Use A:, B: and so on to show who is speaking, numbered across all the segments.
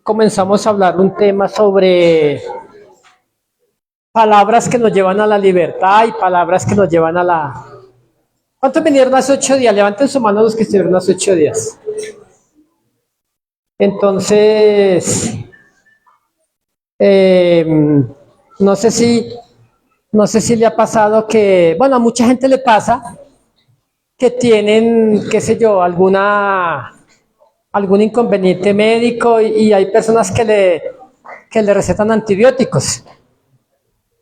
A: comenzamos a hablar un tema sobre palabras que nos llevan a la libertad y palabras que nos llevan a la... ¿Cuántos vinieron hace 8 días? Levanten su mano los que estuvieron hace 8 días. Entonces, no sé si le ha pasado que, bueno, a mucha gente le pasa que tienen, qué sé yo, algún inconveniente médico y hay personas que le recetan antibióticos.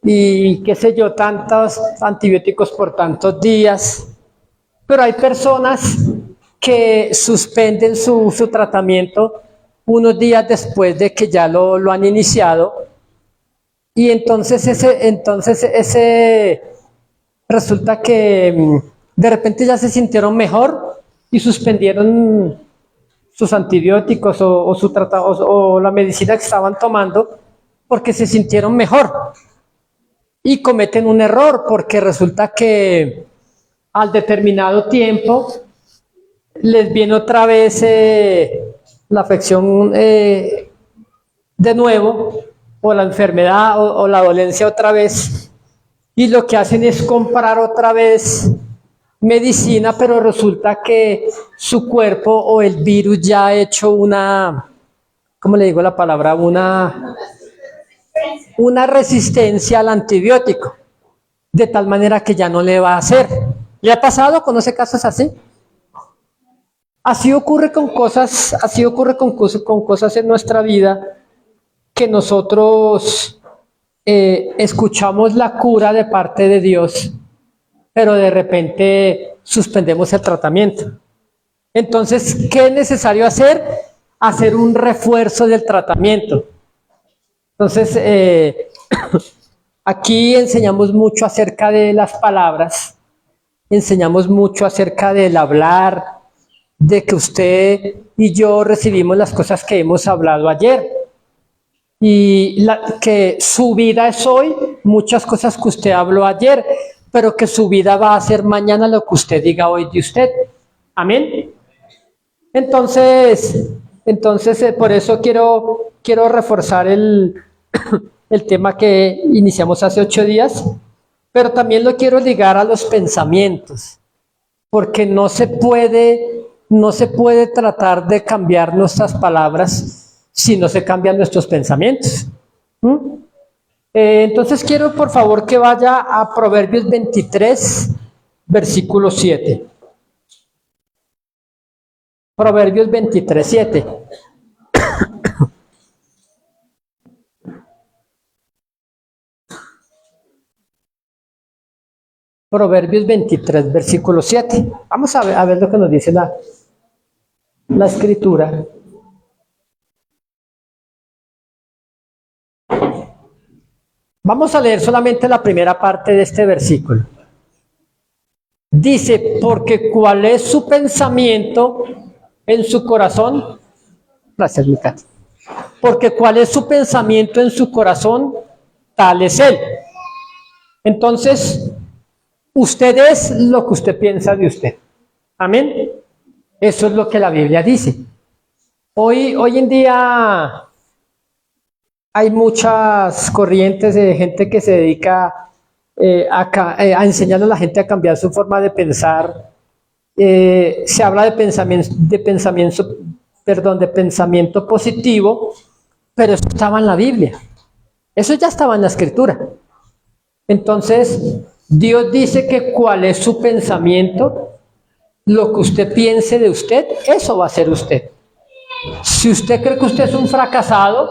A: Y qué sé yo, tantos antibióticos por tantos días. Pero hay personas que suspenden su tratamiento unos días después de que ya lo han iniciado. Y entonces ese resulta que de repente ya se sintieron mejor y suspendieron sus antibióticos o la medicina que estaban tomando porque se sintieron mejor. Y cometen un error porque resulta que al determinado tiempo les viene otra vez la afección de nuevo, o la enfermedad o la dolencia otra vez, y lo que hacen es comprar otra vez medicina, pero resulta que su cuerpo o el virus ya ha hecho una, ¿cómo le digo la palabra? Una resistencia al antibiótico, de tal manera que ya no le va a hacer. ¿Le ha pasado? ¿Conoce casos así? Así ocurre con cosas en nuestra vida, que nosotros escuchamos la cura de parte de Dios, pero de repente suspendemos el tratamiento. Entonces, ¿qué es necesario hacer? Hacer un refuerzo del tratamiento. Entonces, aquí enseñamos mucho acerca de las palabras, enseñamos mucho acerca del hablar, de que usted y yo recibimos las cosas que hemos hablado ayer. Y que su vida es hoy, muchas cosas que usted habló ayer, pero que su vida va a ser mañana lo que usted diga hoy de usted. Amén. Entonces, por eso quiero reforzar el tema que iniciamos hace 8 días, pero también lo quiero ligar a los pensamientos, porque no se puede tratar de cambiar nuestras palabras si no se cambian nuestros pensamientos. Entonces quiero por favor que vaya a Proverbios 23, versículo 7. Proverbios 23, 7. Proverbios 23, versículo 7. Vamos a ver lo que nos dice la escritura. Vamos a leer solamente la primera parte de este versículo. Dice, porque cuál es su pensamiento en su corazón. Gracias, Mica. Porque cuál es su pensamiento en su corazón, tal es él. Entonces, usted es lo que usted piensa de usted. Amén. Eso es lo que la Biblia dice. Hoy en día hay muchas corrientes de gente que se dedica a enseñarle a la gente a cambiar su forma de pensar. Se habla de pensamiento positivo, pero eso estaba en la Biblia. Eso ya estaba en la Escritura. Entonces, Dios dice que cuál es su pensamiento, lo que usted piense de usted, eso va a ser usted. Si usted cree que usted es un fracasado,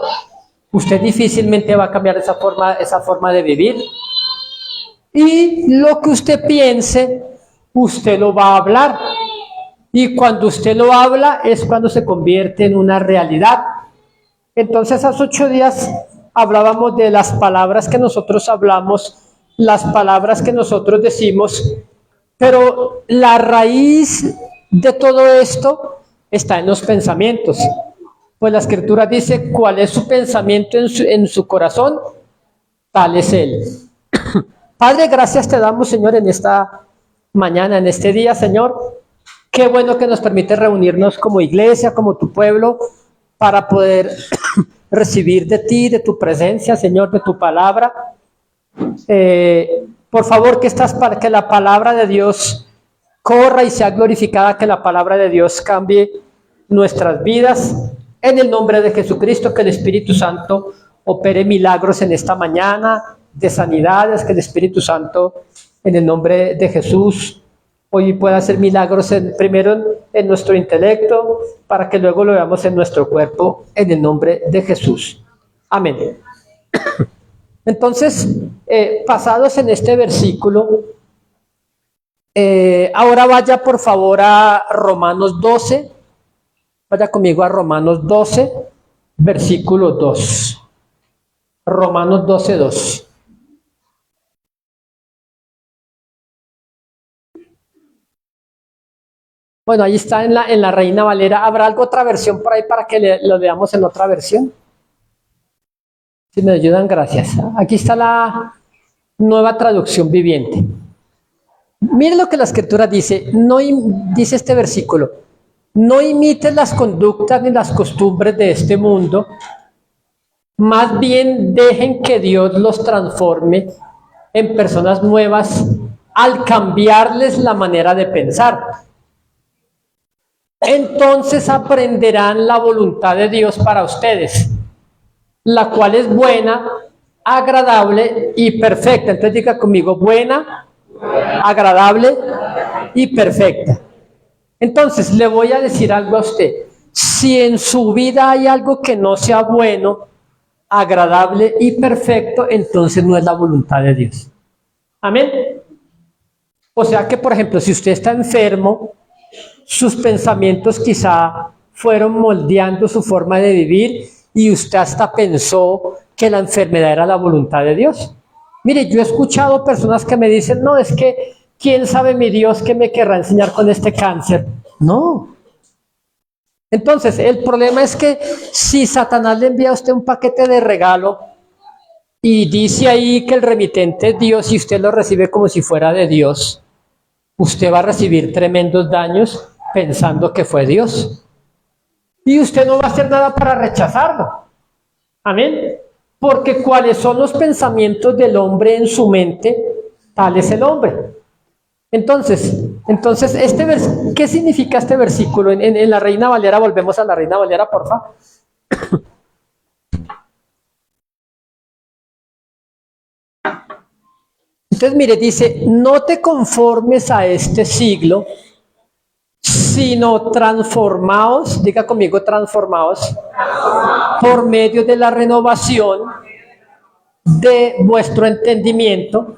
A: usted difícilmente va a cambiar esa forma de vivir. Y lo que usted piense, usted lo va a hablar. Y cuando usted lo habla, es cuando se convierte en una realidad. Entonces, hace 8 días hablábamos de las palabras que nosotros hablamos, las palabras que nosotros decimos, pero la raíz de todo esto está en los pensamientos. Pues la Escritura dice, ¿cuál es su pensamiento en su corazón? Tal es él. Padre, gracias te damos, Señor, en esta mañana, en este día, Señor. Qué bueno que nos permite reunirnos como iglesia, como tu pueblo, para poder recibir de ti, de tu presencia, Señor, de tu palabra. Por favor, que la palabra de Dios corra y sea glorificada, que la palabra de Dios cambie nuestras vidas. En el nombre de Jesucristo, que el Espíritu Santo opere milagros en esta mañana, de sanidades, que el Espíritu Santo, en el nombre de Jesús, hoy pueda hacer milagros primero en nuestro intelecto, para que luego lo veamos en nuestro cuerpo, en el nombre de Jesús. Amén. Entonces, pasados en este versículo, ahora vaya por favor a Romanos 12, vaya conmigo a Romanos 12, versículo 2. Romanos 12, 2. Bueno, ahí está en la Reina Valera. ¿Habrá alguna otra versión por ahí para que lo veamos en otra versión? Si me ayudan, gracias. Aquí está la Nueva Traducción Viviente. Miren lo que la Escritura dice. Dice este versículo: no imites las conductas ni las costumbres de este mundo, más bien dejen que Dios los transforme en personas nuevas al cambiarles la manera de pensar. Entonces aprenderán la voluntad de Dios para ustedes, la cual es buena, agradable y perfecta. Entonces diga conmigo: buena, agradable y perfecta. Entonces le voy a decir algo a usted. Si en su vida hay algo que no sea bueno, agradable y perfecto, entonces no es la voluntad de Dios. Amén. O sea que, por ejemplo, si usted está enfermo, sus pensamientos quizá fueron moldeando su forma de vivir y usted hasta pensó que la enfermedad era la voluntad de Dios. Mire, yo he escuchado personas que me dicen: no, es que ¿quién sabe mi Dios qué me querrá enseñar con este cáncer? No. Entonces, el problema es que si Satanás le envía a usted un paquete de regalo y dice ahí que el remitente es Dios y usted lo recibe como si fuera de Dios, usted va a recibir tremendos daños pensando que fue Dios. Y usted no va a hacer nada para rechazarlo. Amén. Porque cuáles son los pensamientos del hombre en su mente, tal es el hombre. Entonces ¿qué significa este versículo? En la Reina Valera, volvemos a la Reina Valera, por favor. Entonces, mire, dice: no te conformes a este siglo, sino transformaos, diga conmigo, transformaos, por medio de la renovación de vuestro entendimiento,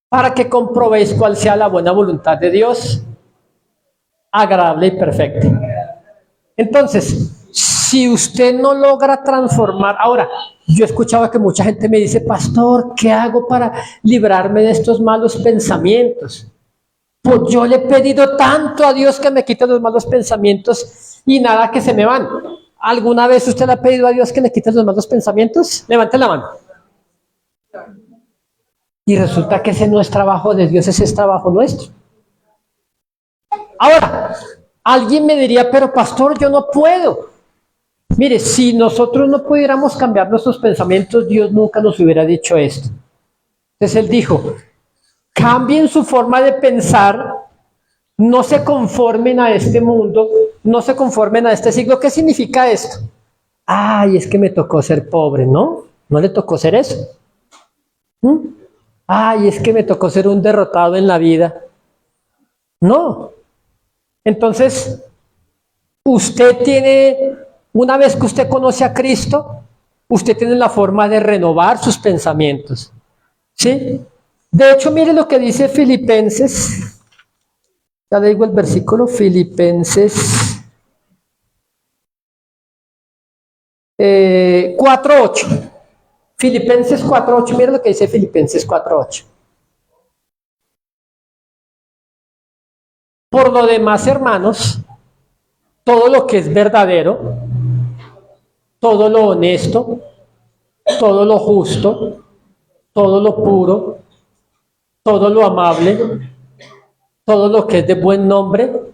A: para que comprobéis cuál sea la buena voluntad de Dios, agradable y perfecta. Entonces, si usted no logra transformar, ahora, yo he escuchado que mucha gente me dice: pastor, ¿qué hago para librarme de estos malos pensamientos? Pues yo le he pedido tanto a Dios que me quite los malos pensamientos y nada, que se me van. ¿Alguna vez usted le ha pedido a Dios que le quite los malos pensamientos? Levante la mano. Y resulta que ese no es trabajo de Dios, ese es trabajo nuestro. Ahora, alguien me diría: pero pastor, yo no puedo. Mire, si nosotros no pudiéramos cambiar nuestros pensamientos, Dios nunca nos hubiera dicho esto. Entonces Él dijo: cambien su forma de pensar, no se conformen a este mundo, no se conformen a este siglo. ¿Qué significa esto? Ay, es que me tocó ser pobre, ¿no? ¿No le tocó ser eso? Ay, es que me tocó ser un derrotado en la vida. No. Entonces, usted tiene, una vez que usted conoce a Cristo, usted tiene la forma de renovar sus pensamientos. ¿Sí? De hecho, mire lo que dice Filipenses. Ya le digo el versículo, Filipenses 4:8. Filipenses 4:8, mire lo que dice Filipenses 4:8. Por lo demás, hermanos, todo lo que es verdadero, todo lo honesto, todo lo justo, todo lo puro, todo lo amable, todo lo que es de buen nombre,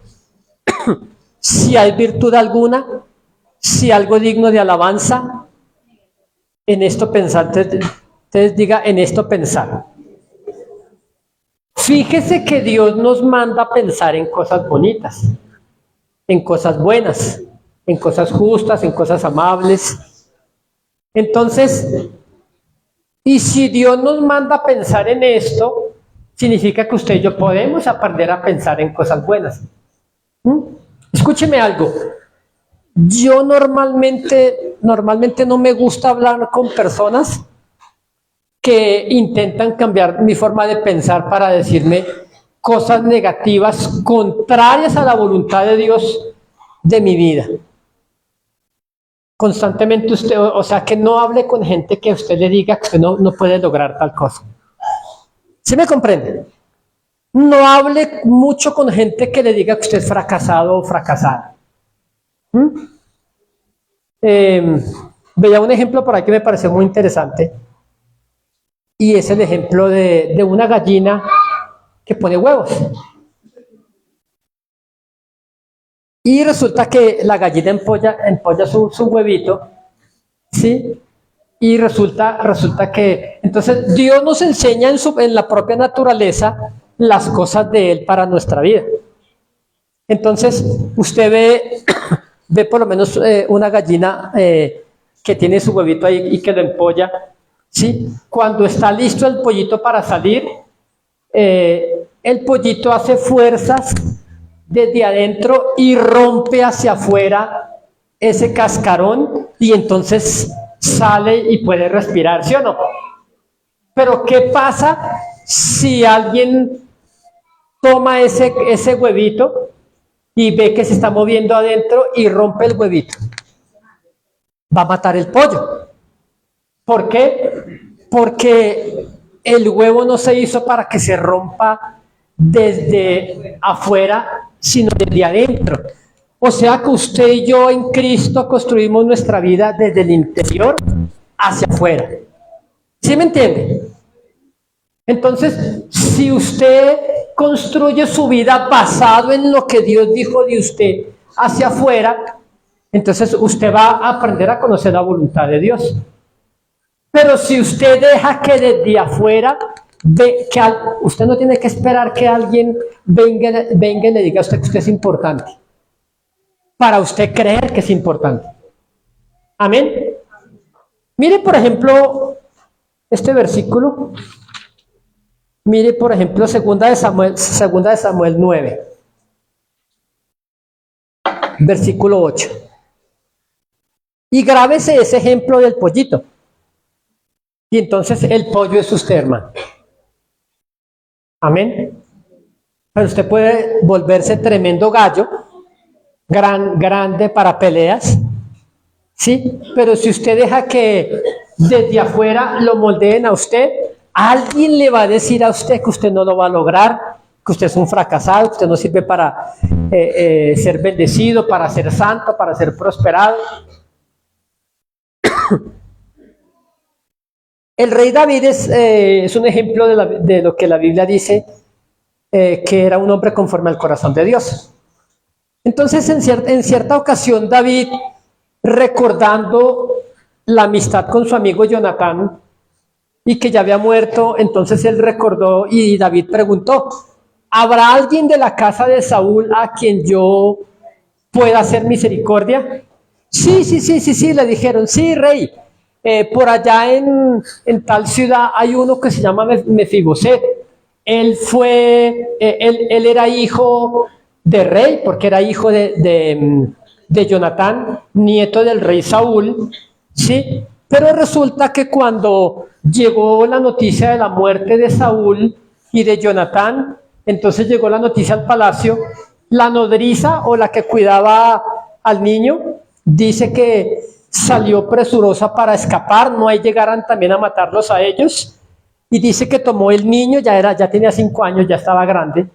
A: si hay virtud alguna, si algo digno de alabanza, en esto pensar. Entonces diga, en esto pensar. Fíjese que Dios nos manda a pensar en cosas bonitas, en cosas buenas, en cosas justas, en cosas amables. Entonces, y si Dios nos manda a pensar en esto, significa que usted y yo podemos aprender a pensar en cosas buenas. Escúcheme algo. Yo normalmente no me gusta hablar con personas que intentan cambiar mi forma de pensar para decirme cosas negativas contrarias a la voluntad de Dios de mi vida. Constantemente usted, o sea, que no hable con gente que usted le diga que usted no puede lograr tal cosa. ¿Sí me comprende? No hable mucho con gente que le diga que usted es fracasado o fracasada. Veía un ejemplo por ahí que me pareció muy interesante, y es el ejemplo de una gallina que pone huevos. Y resulta que la gallina empolla su huevito, ¿sí? Y resulta que, entonces Dios nos enseña en la propia naturaleza las cosas de Él para nuestra vida. Entonces, usted ve por lo menos una gallina que tiene su huevito ahí y que lo empolla, ¿sí? Cuando está listo el pollito para salir, el pollito hace fuerzas desde adentro y rompe hacia afuera ese cascarón, y entonces sale y puede respirar, ¿sí o no? Pero ¿qué pasa si alguien toma ese huevito y ve que se está moviendo adentro y rompe el huevito? Va a matar el pollo. ¿Por qué? Porque el huevo no se hizo para que se rompa desde afuera, sino desde adentro. O sea que usted y yo en Cristo construimos nuestra vida desde el interior hacia afuera. ¿Sí me entiende? Entonces, si usted construye su vida basado en lo que Dios dijo de usted hacia afuera, entonces usted va a aprender a conocer la voluntad de Dios. Pero si usted deja que desde afuera, usted no tiene que esperar que alguien venga y le diga a usted que usted es importante, para usted creer que es importante. Amén. Mire, por ejemplo, este versículo. Mire, por ejemplo, segunda de Samuel 9, versículo 8. Y grábese ese ejemplo del pollito. Y entonces el pollo es usted, hermano. Amén. Pero usted puede volverse tremendo gallo, grande para peleas, ¿sí? Pero si usted deja que desde afuera lo moldeen a usted, alguien le va a decir a usted que usted no lo va a lograr, que usted es un fracasado, que usted no sirve para ser bendecido, para ser santo, para ser prosperado. El rey David es un ejemplo de lo que la Biblia dice, que era un hombre conforme al corazón de Dios. Entonces, en cierta ocasión, David, recordando la amistad con su amigo Jonatán, y que ya había muerto, entonces él recordó, y David preguntó: ¿habrá alguien de la casa de Saúl a quien yo pueda hacer misericordia? Sí, le dijeron: sí, rey, por allá en tal ciudad hay uno que se llama Mefiboset. Él era hijo de rey, porque era hijo de Jonatán, nieto del rey Saúl, ¿sí? Pero resulta que cuando llegó la noticia de la muerte de Saúl y de Jonatán, entonces llegó la noticia al palacio, la nodriza o la que cuidaba al niño dice que salió presurosa para escapar, no hay llegaran también a matarlos a ellos, y dice que tomó el niño, ya tenía 5 años, ya estaba grande,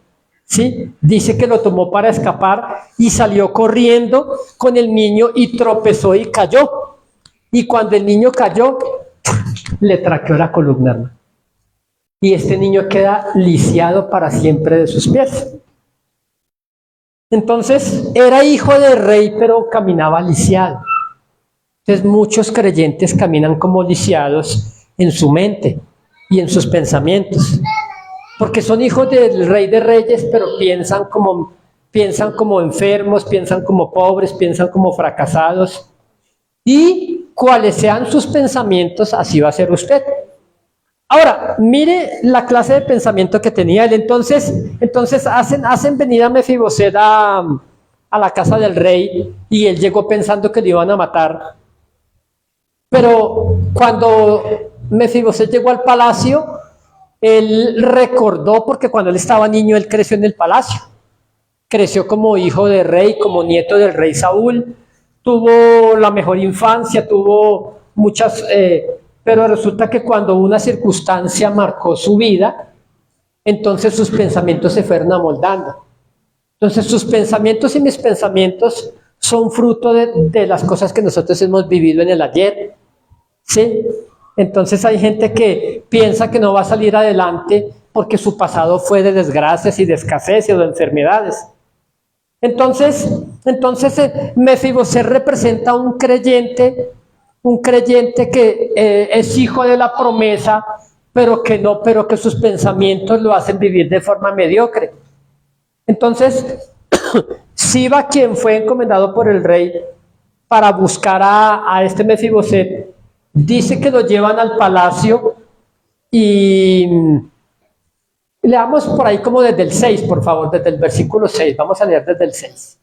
A: ¿sí? Dice que lo tomó para escapar y salió corriendo con el niño y tropezó y cayó. Y cuando el niño cayó, le traqueó la columna, hermano. Y este niño queda lisiado para siempre de sus pies. Entonces, era hijo del rey, pero caminaba lisiado. Entonces muchos creyentes caminan como lisiados en su mente y en sus pensamientos, porque son hijos del Rey de Reyes, pero piensan como enfermos, piensan como pobres, piensan como fracasados, y cuáles sean sus pensamientos, así va a ser usted. Ahora, mire la clase de pensamiento que tenía él. Entonces hacen venir a Mefiboset a la casa del rey, y él llegó pensando que le iban a matar. Pero cuando Mefiboset llegó al palacio, él recordó, porque cuando él estaba niño, él creció en el palacio. Creció como hijo de rey, como nieto del rey Saúl. Tuvo la mejor infancia, tuvo muchas... pero resulta que cuando una circunstancia marcó su vida, entonces sus pensamientos se fueron amoldando. Entonces sus pensamientos y mis pensamientos son fruto de las cosas que nosotros hemos vivido en el ayer, ¿sí? Entonces hay gente que piensa que no va a salir adelante porque su pasado fue de desgracias y de escasez y de enfermedades. Entonces Mefiboset representa un creyente que es hijo de la promesa, pero que sus pensamientos lo hacen vivir de forma mediocre. Entonces, Siba, quien fue encomendado por el rey para buscar a este Mefiboset, dice que lo llevan al palacio y leamos por ahí como desde el 6, por favor, desde el versículo 6, vamos a leer desde el 6.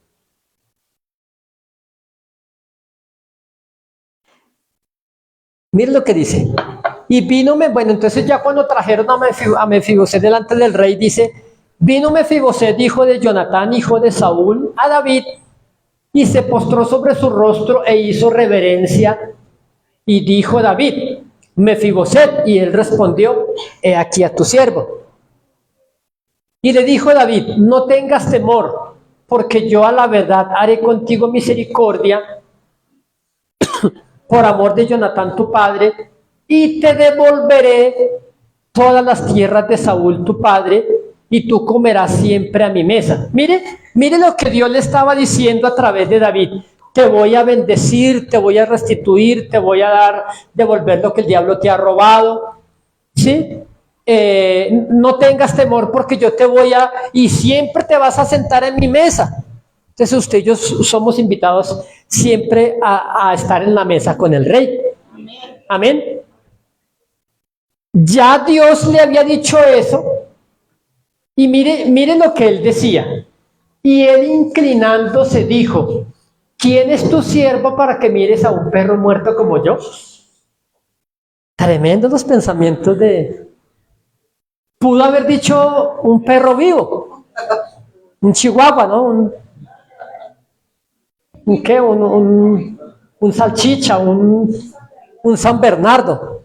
A: Mire lo que dice. Y vínome, bueno, entonces ya cuando trajeron a Mefiboset delante del rey, dice, vino Mefiboset, hijo de Jonatán, hijo de Saúl, a David, y se postró sobre su rostro e hizo reverencia, y dijo David, Mefiboset, y él respondió, he aquí a tu siervo. Y le dijo David, no tengas temor, porque yo a la verdad haré contigo misericordia, por amor de Jonatán tu padre, y te devolveré todas las tierras de Saúl tu padre, y tú comerás siempre a mi mesa. Mire lo que Dios le estaba diciendo a través de David. Te voy a bendecir, te voy a restituir, te voy a devolver lo que el diablo te ha robado. ¿Sí? No tengas temor porque yo te voy y siempre te vas a sentar en mi mesa. Entonces usted y yo somos invitados siempre a estar en la mesa con el rey. Amén. Ya Dios le había dicho eso, y mire lo que él decía. Y él inclinándose dijo, ¿quién es tu siervo para que mires a un perro muerto como yo? Tremendos los pensamientos de... Pudo haber dicho un perro vivo, un chihuahua, ¿no? Un salchicha, un San Bernardo.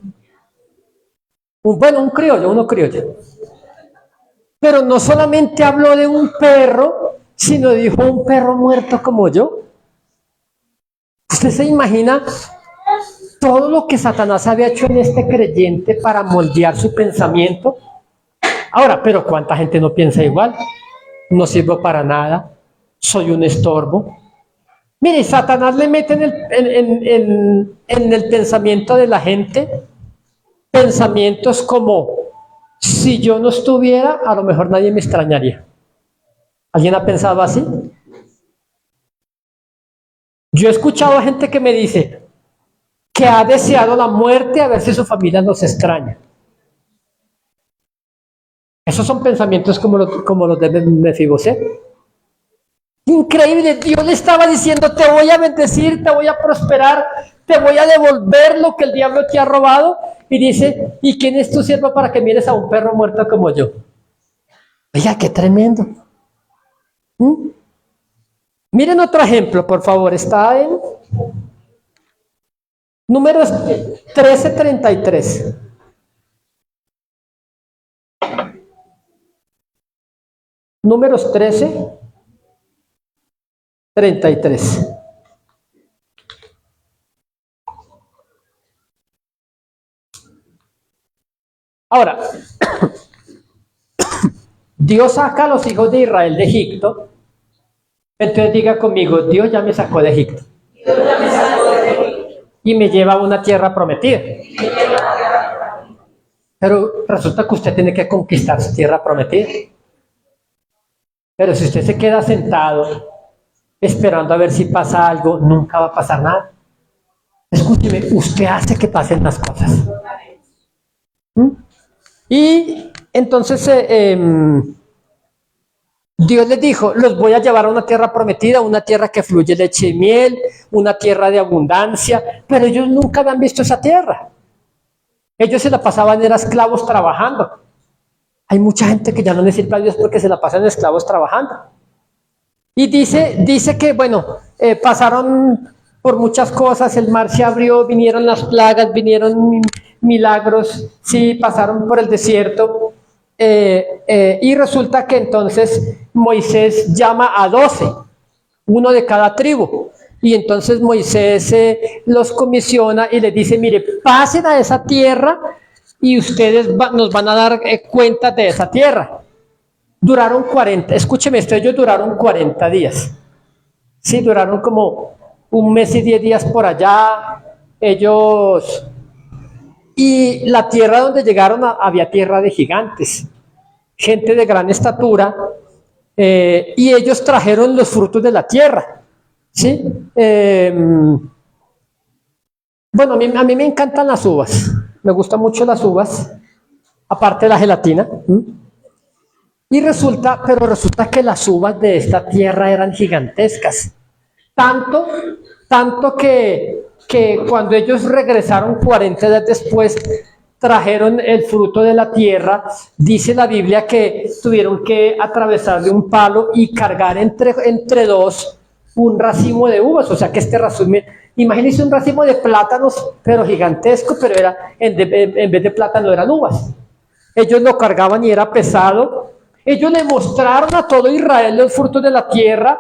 A: Uno criollo. Pero no solamente habló de un perro, sino dijo un perro muerto como yo. ¿Usted se imagina todo lo que Satanás había hecho en este creyente para moldear su pensamiento? Ahora, pero ¿cuánta gente no piensa igual? No sirvo para nada, soy un estorbo. Mire, Satanás le mete en el pensamiento de la gente pensamientos como, si yo no estuviera, a lo mejor nadie me extrañaría. ¿Alguien ha pensado así? Yo he escuchado a gente que me dice que ha deseado la muerte a ver si su familia nos extraña. Esos son pensamientos como los de Mefiboset. Increíble, Dios le estaba diciendo, te voy a bendecir, te voy a prosperar, te voy a devolver lo que el diablo te ha robado. Y dice, ¿y quién es tu siervo para que mires a un perro muerto como yo? Oiga, qué tremendo. Miren otro ejemplo, por favor. Está en Números 13:33. Números 13:33. Ahora, Dios saca a los hijos de Israel de Egipto. Entonces diga conmigo, Dios ya me sacó de Egipto. y me lleva a una tierra prometida. Pero resulta que usted tiene que conquistar su tierra prometida. Pero si usted se queda sentado esperando a ver si pasa algo, nunca va a pasar nada. Escúcheme, usted hace que pasen las cosas. Y entonces Dios les dijo, los voy a llevar a una tierra prometida, una tierra que fluye leche y miel, una tierra de abundancia, pero ellos nunca habían visto esa tierra. Ellos se la pasaban, eran esclavos trabajando. Hay mucha gente que ya no le sirve a Dios porque se la pasan esclavos trabajando. Y dice que, bueno, pasaron por muchas cosas, el mar se abrió, vinieron las plagas, vinieron milagros, sí, pasaron por el desierto. Y resulta que entonces Moisés llama a 12, uno de cada tribu. Y entonces Moisés los comisiona y les dice, mire, pasen a esa tierra y ustedes nos van a dar cuenta de esa tierra. Duraron 40, escúcheme esto, ellos duraron 40 días. Sí, duraron como 1 mes y 10 días por allá. Y la tierra donde llegaron había tierra de gigantes, gente de gran estatura, y ellos trajeron los frutos de la tierra. ¿Sí? Bueno, a mí me encantan las uvas, me gustan mucho las uvas, aparte de la gelatina. Y resulta que las uvas de esta tierra eran gigantescas, tanto que cuando ellos regresaron 40 días después, trajeron el fruto de la tierra. Dice la Biblia que tuvieron que atravesar de un palo y cargar entre dos un racimo de uvas, o sea que este racimo, imagínense un racimo de plátanos, pero gigantesco, pero en vez de plátano eran uvas. Ellos lo cargaban y era pesado. Ellos le mostraron a todo Israel los frutos de la tierra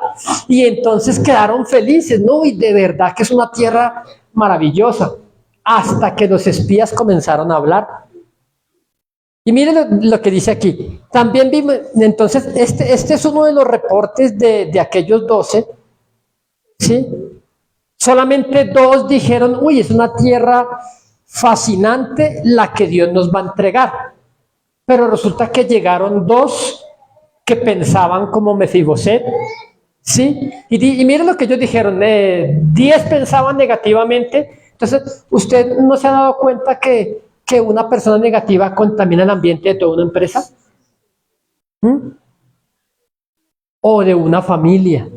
A: y entonces quedaron felices, ¿no? Y de verdad que es una tierra maravillosa, hasta que los espías comenzaron a hablar. Y miren lo que dice aquí. También vimos, entonces, este es uno de los reportes de aquellos 12, ¿sí? Solamente 2 dijeron, uy, es una tierra fascinante la que Dios nos va a entregar. Pero resulta que llegaron 2 que pensaban como Mefiboset, ¿sí? Y miren lo que ellos dijeron, 10 pensaban negativamente. Entonces, ¿usted no se ha dado cuenta que una persona negativa contamina el ambiente de toda una empresa? O de una familia,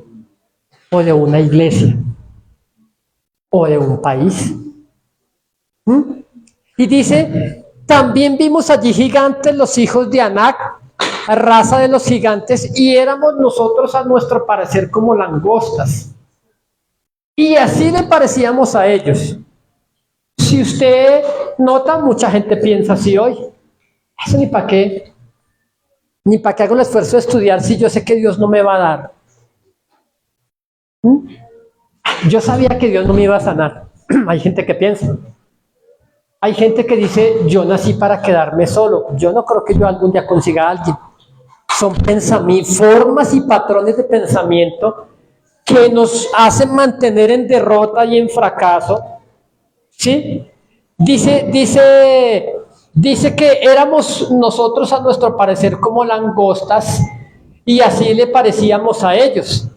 A: o de una iglesia, o de un país. Y dice, también vimos allí gigantes, los hijos de Anac, raza de los gigantes, y éramos nosotros a nuestro parecer como langostas. Y así le parecíamos a ellos. Si usted nota, mucha gente piensa así hoy. Eso ni para qué hago el esfuerzo de estudiar si yo sé que Dios no me va a dar. Yo sabía que Dios no me iba a sanar. Hay gente que piensa. Hay gente que dice, yo nací para quedarme solo. Yo no creo que yo algún día consiga a alguien. Son formas y patrones de pensamiento que nos hacen mantener en derrota y en fracaso. ¿Sí? Dice que éramos nosotros a nuestro parecer como langostas y así le parecíamos a ellos.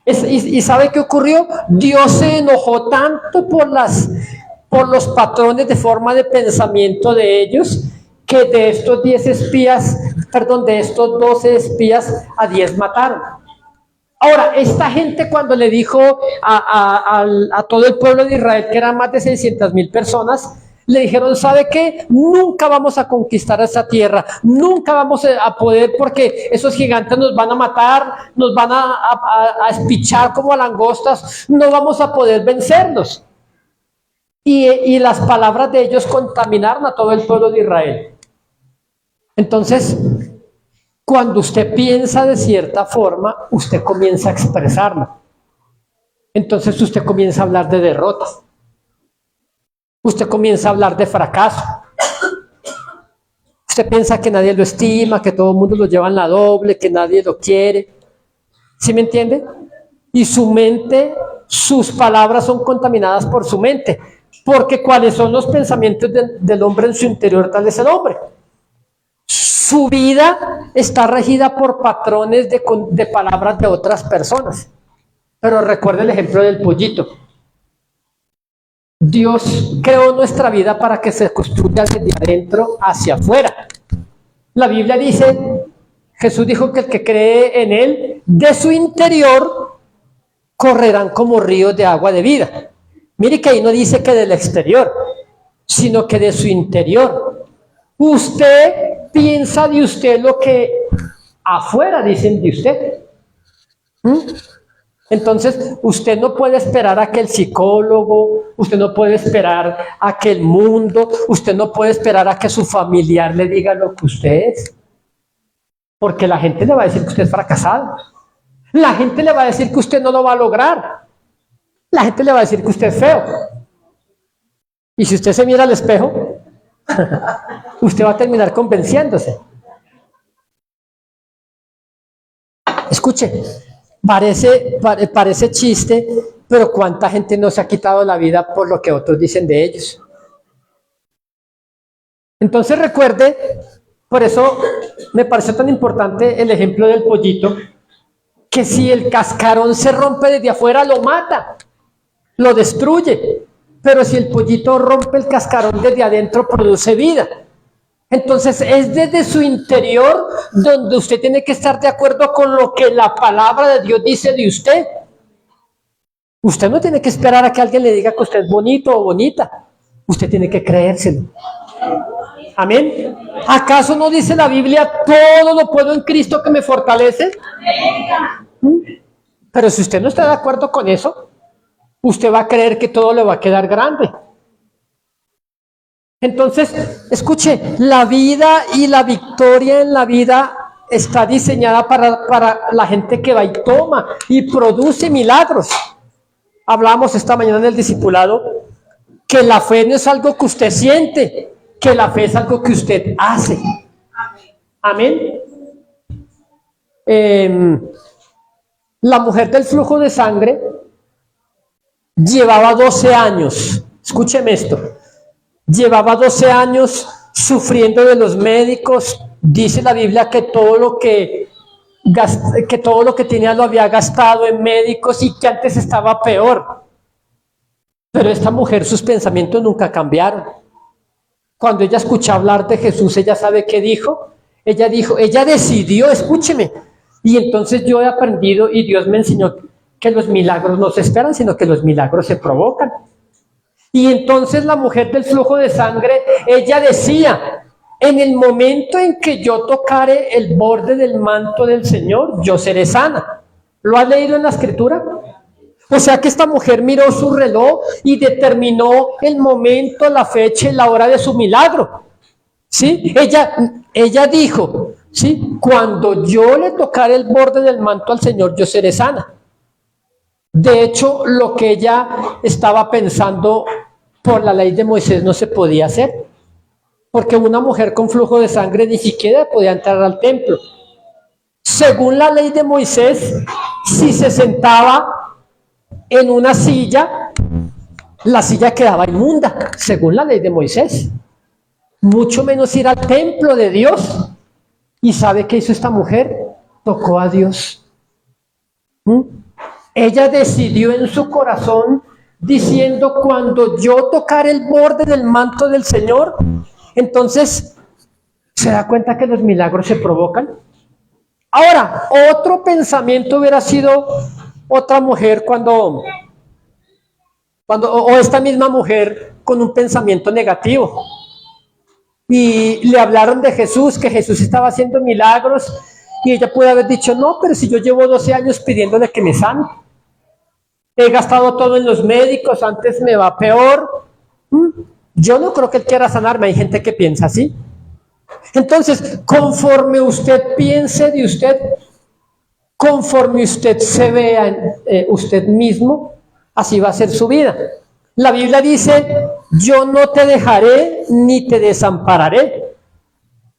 A: ¿Y sabe qué ocurrió? Dios se enojó tanto por los patrones de forma de pensamiento de ellos, que de estos 12 espías, a 10 mataron. Ahora, esta gente cuando le dijo a todo el pueblo de Israel, que eran más de 600,000 personas, le dijeron, ¿sabe qué? Nunca vamos a conquistar esa tierra, nunca vamos a poder, porque esos gigantes nos van a matar, nos van a espichar como a langostas, no vamos a poder vencerlos. Y las palabras de ellos contaminaron a todo el pueblo de Israel. Entonces, cuando usted piensa de cierta forma, usted comienza a expresarla. Entonces usted comienza a hablar de derrotas. Usted comienza a hablar de fracaso. Usted piensa que nadie lo estima, que todo el mundo lo lleva en la doble, que nadie lo quiere. ¿Sí me entiende? Y su mente, sus palabras son contaminadas por su mente. Porque cuáles son los pensamientos del hombre en su interior, tal es el hombre. Su vida está regida por patrones de palabras de otras personas. Pero recuerda el ejemplo del pollito. Dios creó nuestra vida para que se construya desde adentro hacia afuera. La Biblia dice, Jesús dijo que el que cree en Él, de su interior, correrán como ríos de agua de vida. Mire que ahí no dice que del exterior, sino que de su interior. Usted piensa de usted lo que afuera dicen de usted. Entonces, usted no puede esperar a que el psicólogo, usted no puede esperar a que el mundo, usted no puede esperar a que su familiar le diga lo que usted es. Porque la gente le va a decir que usted es fracasado. La gente le va a decir que usted no lo va a lograr. La gente le va a decir que usted es feo. Y si usted se mira al espejo, usted va a terminar convenciéndose. Escuche, parece chiste, pero ¿cuánta gente no se ha quitado la vida por lo que otros dicen de ellos? Entonces recuerde, por eso me parece tan importante el ejemplo del pollito, que si el cascarón se rompe desde afuera, lo mata, lo destruye. Pero si el pollito rompe el cascarón desde adentro, produce vida. Entonces es desde su interior donde usted tiene que estar de acuerdo con lo que la palabra de Dios dice de usted. Usted no tiene que esperar a que alguien le diga que usted es bonito o bonita. Usted tiene que creérselo. Amén. ¿Acaso no dice la Biblia, todo lo puedo en Cristo que me fortalece? Pero si usted no está de acuerdo con eso, usted va a creer que todo le va a quedar grande. Entonces, escuche, la vida y la victoria en la vida está diseñada para la gente que va y toma y produce milagros. Hablábamos esta mañana en el discipulado que la fe no es algo que usted siente, que la fe es algo que usted hace. Amén. La mujer del flujo de sangre llevaba 12 años, escúcheme esto, llevaba 12 años sufriendo de los médicos. Dice la Biblia que todo lo que tenía lo había gastado en médicos y que antes estaba peor. Pero esta mujer, sus pensamientos nunca cambiaron. Cuando ella escuchó hablar de Jesús, ella sabe qué dijo. Ella decidió, escúcheme. Y entonces yo he aprendido y Dios me enseñó que los milagros no se esperan, sino que los milagros se provocan. Y entonces la mujer del flujo de sangre, ella decía, en el momento en que yo tocare el borde del manto del Señor, yo seré sana. ¿Lo has leído en la Escritura? O sea que esta mujer miró su reloj y determinó el momento, la fecha y la hora de su milagro. ¿Sí? Ella dijo, ¿sí? Cuando yo le tocare el borde del manto al Señor, yo seré sana. De hecho, lo que ella estaba pensando por la ley de Moisés no se podía hacer, porque una mujer con flujo de sangre ni siquiera podía entrar al templo. Según la ley de Moisés, si se sentaba en una silla, la silla quedaba inmunda, según la ley de Moisés. Mucho menos ir al templo de Dios. ¿Y sabe qué hizo esta mujer? Tocó a Dios. Ella decidió en su corazón, diciendo, cuando yo tocare el borde del manto del Señor, entonces, ¿se da cuenta que los milagros se provocan? Ahora, otro pensamiento hubiera sido otra mujer o esta misma mujer con un pensamiento negativo. Y le hablaron de Jesús, que Jesús estaba haciendo milagros, y ella puede haber dicho, no, pero si yo llevo 12 años pidiéndole que me sane. He gastado todo en los médicos, antes me va peor. Yo no creo que él quiera sanarme, hay gente que piensa así. Entonces, conforme usted piense de usted, conforme usted se vea usted mismo, así va a ser su vida. La Biblia dice, yo no te dejaré ni te desampararé.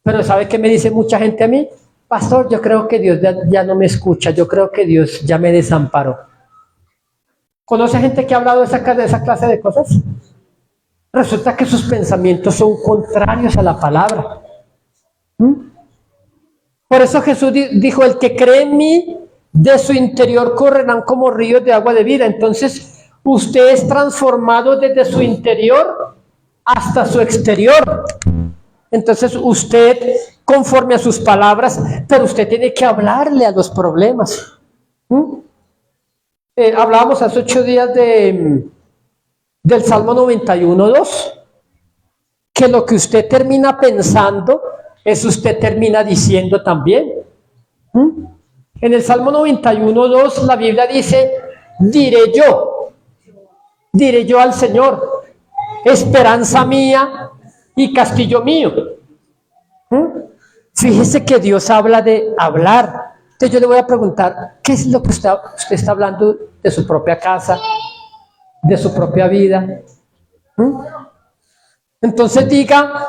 A: Pero ¿sabe qué me dice mucha gente a mí? Pastor, yo creo que Dios ya no me escucha, yo creo que Dios ya me desamparó. ¿Conoce gente que ha hablado de esa clase de cosas? resulta que sus pensamientos son contrarios a la palabra. ¿Mm? Por eso Jesús dijo, el que cree en mí, de su interior correrán como ríos de agua de vida. Entonces, usted es transformado desde su interior hasta su exterior. Entonces, usted, conforme a sus palabras, pero usted tiene que hablarle a los problemas. ¿Mm? Hablábamos hace 8 días del Salmo 91:2, que lo que usted termina pensando, eso usted termina diciendo también. ¿Mm? En el Salmo 91:2 la Biblia dice, diré yo al Señor, esperanza mía y castillo mío. ¿Mm? Fíjese que Dios habla de hablar. Entonces yo le voy a preguntar, ¿qué es lo que usted está hablando de su propia casa, de su propia vida? ¿Mm? Entonces diga,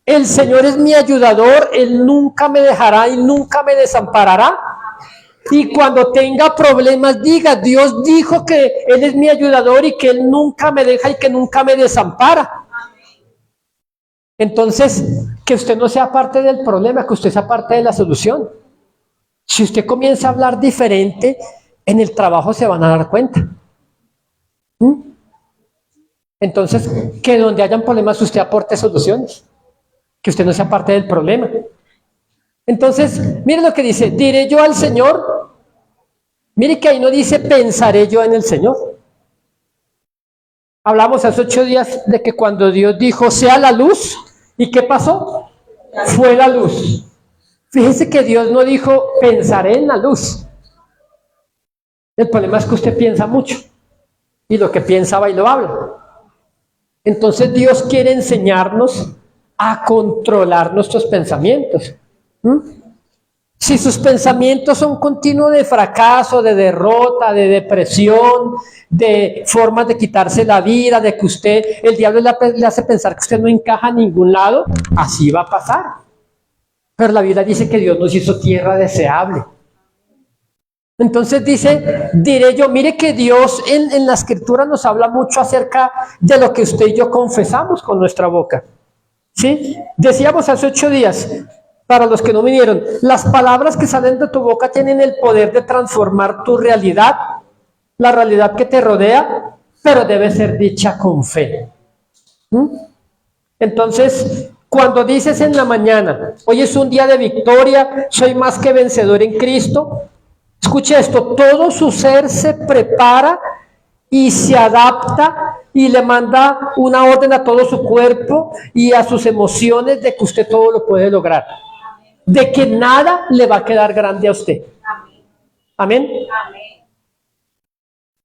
A: el Señor es mi ayudador, Él nunca me dejará y nunca me desamparará. Y cuando tenga problemas, diga, Dios dijo que Él es mi ayudador y que Él nunca me deja y que nunca me desampara. Entonces, que usted no sea parte del problema, que usted sea parte de la solución. Si usted comienza a hablar diferente, en el trabajo se van a dar cuenta. ¿Mm? Entonces, que donde hayan problemas usted aporte soluciones, que usted no sea parte del problema. Entonces, mire lo que dice, diré yo al Señor. Mire que ahí no dice pensaré yo en el Señor. Hablamos hace 8 días de que cuando Dios dijo sea la luz, ¿y qué pasó? Fue la luz. Fíjese que Dios no dijo pensaré en la luz. El problema es que usted piensa mucho y lo que piensa va y lo habla. Entonces Dios quiere enseñarnos a controlar nuestros pensamientos. ¿Mm? Si sus pensamientos son continuos de fracaso, de derrota, de depresión, de formas de quitarse la vida, de que usted, el diablo le hace pensar que usted no encaja en ningún lado, así va a pasar. Pero la Biblia dice que Dios nos hizo tierra deseable. Entonces dice, diré yo, mire que Dios en la Escritura nos habla mucho acerca de lo que usted y yo confesamos con nuestra boca. ¿Sí? Decíamos hace 8 días, para los que no vinieron, las palabras que salen de tu boca tienen el poder de transformar tu realidad, la realidad que te rodea, pero debe ser dicha con fe. ¿Mm? Entonces, cuando dices en la mañana, hoy es un día de victoria, soy más que vencedor en Cristo, escuche esto, todo su ser se prepara y se adapta y le manda una orden a todo su cuerpo y a sus emociones de que usted todo lo puede lograr, de que nada le va a quedar grande a usted. Amén.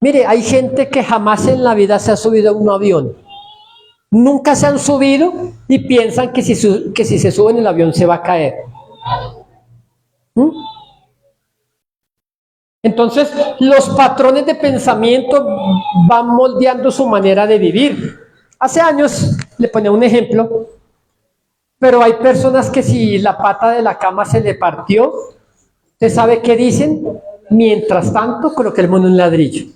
A: Mire, hay gente que jamás en la vida se ha subido a un avión. Nunca se han subido y piensan que si se suben el avión se va a caer. ¿Mm? Entonces, los patrones de pensamiento van moldeando su manera de vivir. Hace años, le ponía un ejemplo, pero hay personas que si la pata de la cama se le partió, ¿usted sabe qué dicen? Mientras tanto, coloquemos un ladrillo.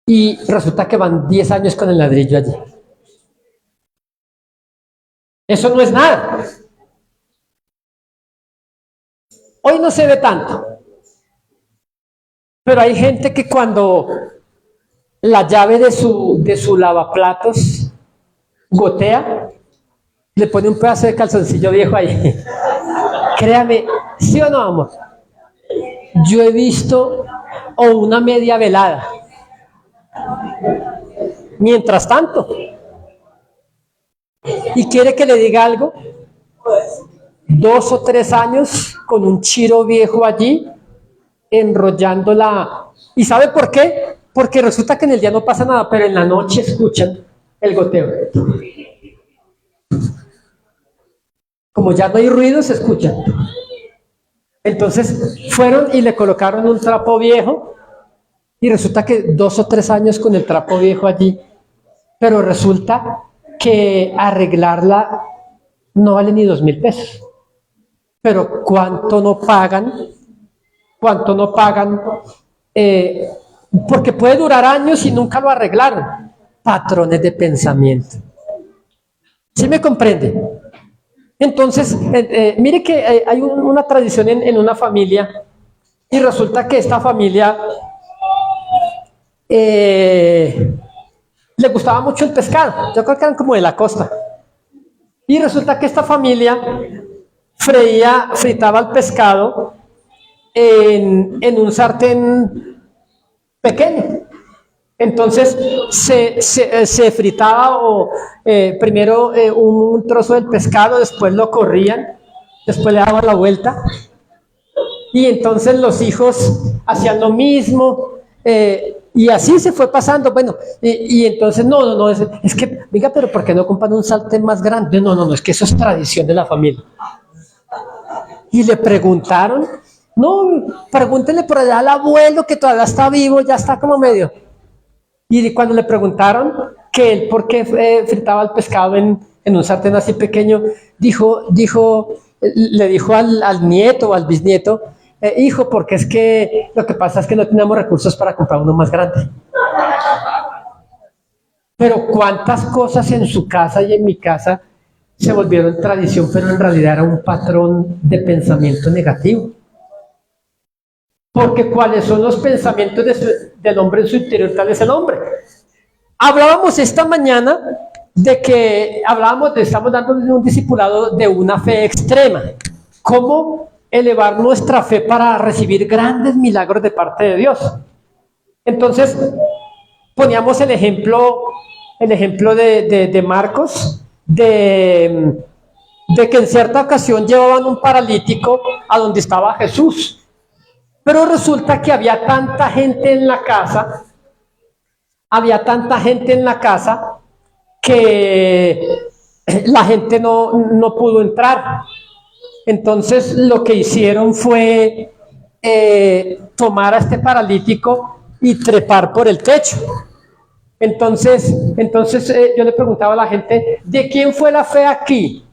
A: Y resulta que van 10 años con el ladrillo allí. Eso no es nada. Hoy no se ve tanto. Pero hay gente que cuando la llave de su lavaplatos gotea, le pone un pedazo de calzoncillo viejo ahí. Créame, ¿sí o no, amor? Yo he visto o una media velada. Mientras tanto. ¿Y quiere que le diga algo? 2 o 3 años con un chiro viejo allí, enrollándola. ¿Y sabe por qué? Porque resulta que en el día no pasa nada, pero en la noche escuchan el goteo. Como ya no hay ruido, se escucha. Entonces fueron y le colocaron un trapo viejo y resulta que 2 o 3 años con el trapo viejo allí, pero resulta que arreglarla no vale ni 2,000 pesos. Pero ¿cuánto no pagan? ¿Cuánto no pagan? Porque puede durar años y nunca lo arreglaron. patrones de pensamiento. ¿Sí me comprende? Entonces, mire que hay una tradición en una familia y resulta que esta familia le gustaba mucho el pescado. Yo creo que eran como de la costa. Y resulta que esta familia fritaba el pescado en un sartén pequeño. Entonces se fritaba primero un trozo del pescado, después lo corrían, después le daban la vuelta y entonces los hijos hacían lo mismo y así se fue pasando. Bueno, y entonces no, es que, venga, pero ¿por qué no compran un sartén más grande? No, es que eso es tradición de la familia. Y le preguntaron, no, pregúntenle por allá al abuelo que todavía está vivo, ya está como medio. Y cuando le preguntaron que él por qué fritaba el pescado en un sartén así pequeño, le dijo al nieto o al bisnieto, hijo, porque es que lo que pasa es que no tenemos recursos para comprar uno más grande. Pero cuántas cosas en su casa y en mi casa se volvieron tradición, pero en realidad era un patrón de pensamiento negativo. Porque cuáles son los pensamientos del hombre en su interior, tal es el hombre. Hablábamos esta mañana estamos dando un discipulado de una fe extrema. ¿Cómo elevar nuestra fe para recibir grandes milagros de parte de Dios? Entonces, poníamos el ejemplo de Marcos, de que en cierta ocasión llevaban un paralítico a donde estaba Jesús. Pero resulta que había tanta gente en la casa que la gente no pudo entrar. Entonces lo que hicieron fue tomar a este paralítico y trepar por el techo. Entonces yo le preguntaba a la gente, ¿de quién fue la fe aquí?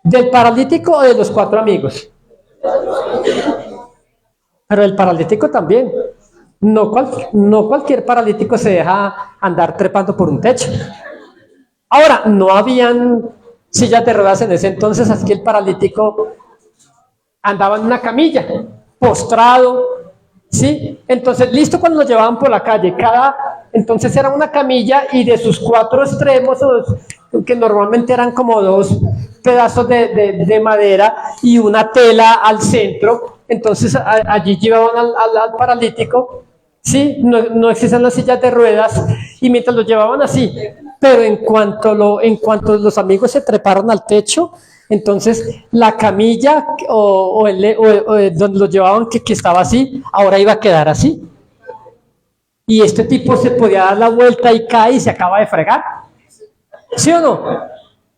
A: ¿Del paralítico o de los 4 amigos? Pero el paralítico también. No cualquier paralítico se deja andar trepando por un techo. Ahora, no habían sillas de ruedas en ese entonces, así que el paralítico andaba en una camilla, postrado, ¿sí? Entonces, listo cuando lo llevaban por la calle, entonces era una camilla y de sus 4 extremos, que normalmente eran como 2 pedazos de madera y una tela al centro, entonces allí llevaban al paralítico, ¿sí? No existen las sillas de ruedas y mientras lo llevaban así, pero en cuanto los amigos se treparon al techo, entonces la camilla o donde lo llevaban que estaba así, ahora iba a quedar así. Y este tipo se podía dar la vuelta y cae y se acaba de fregar. ¿Sí o no?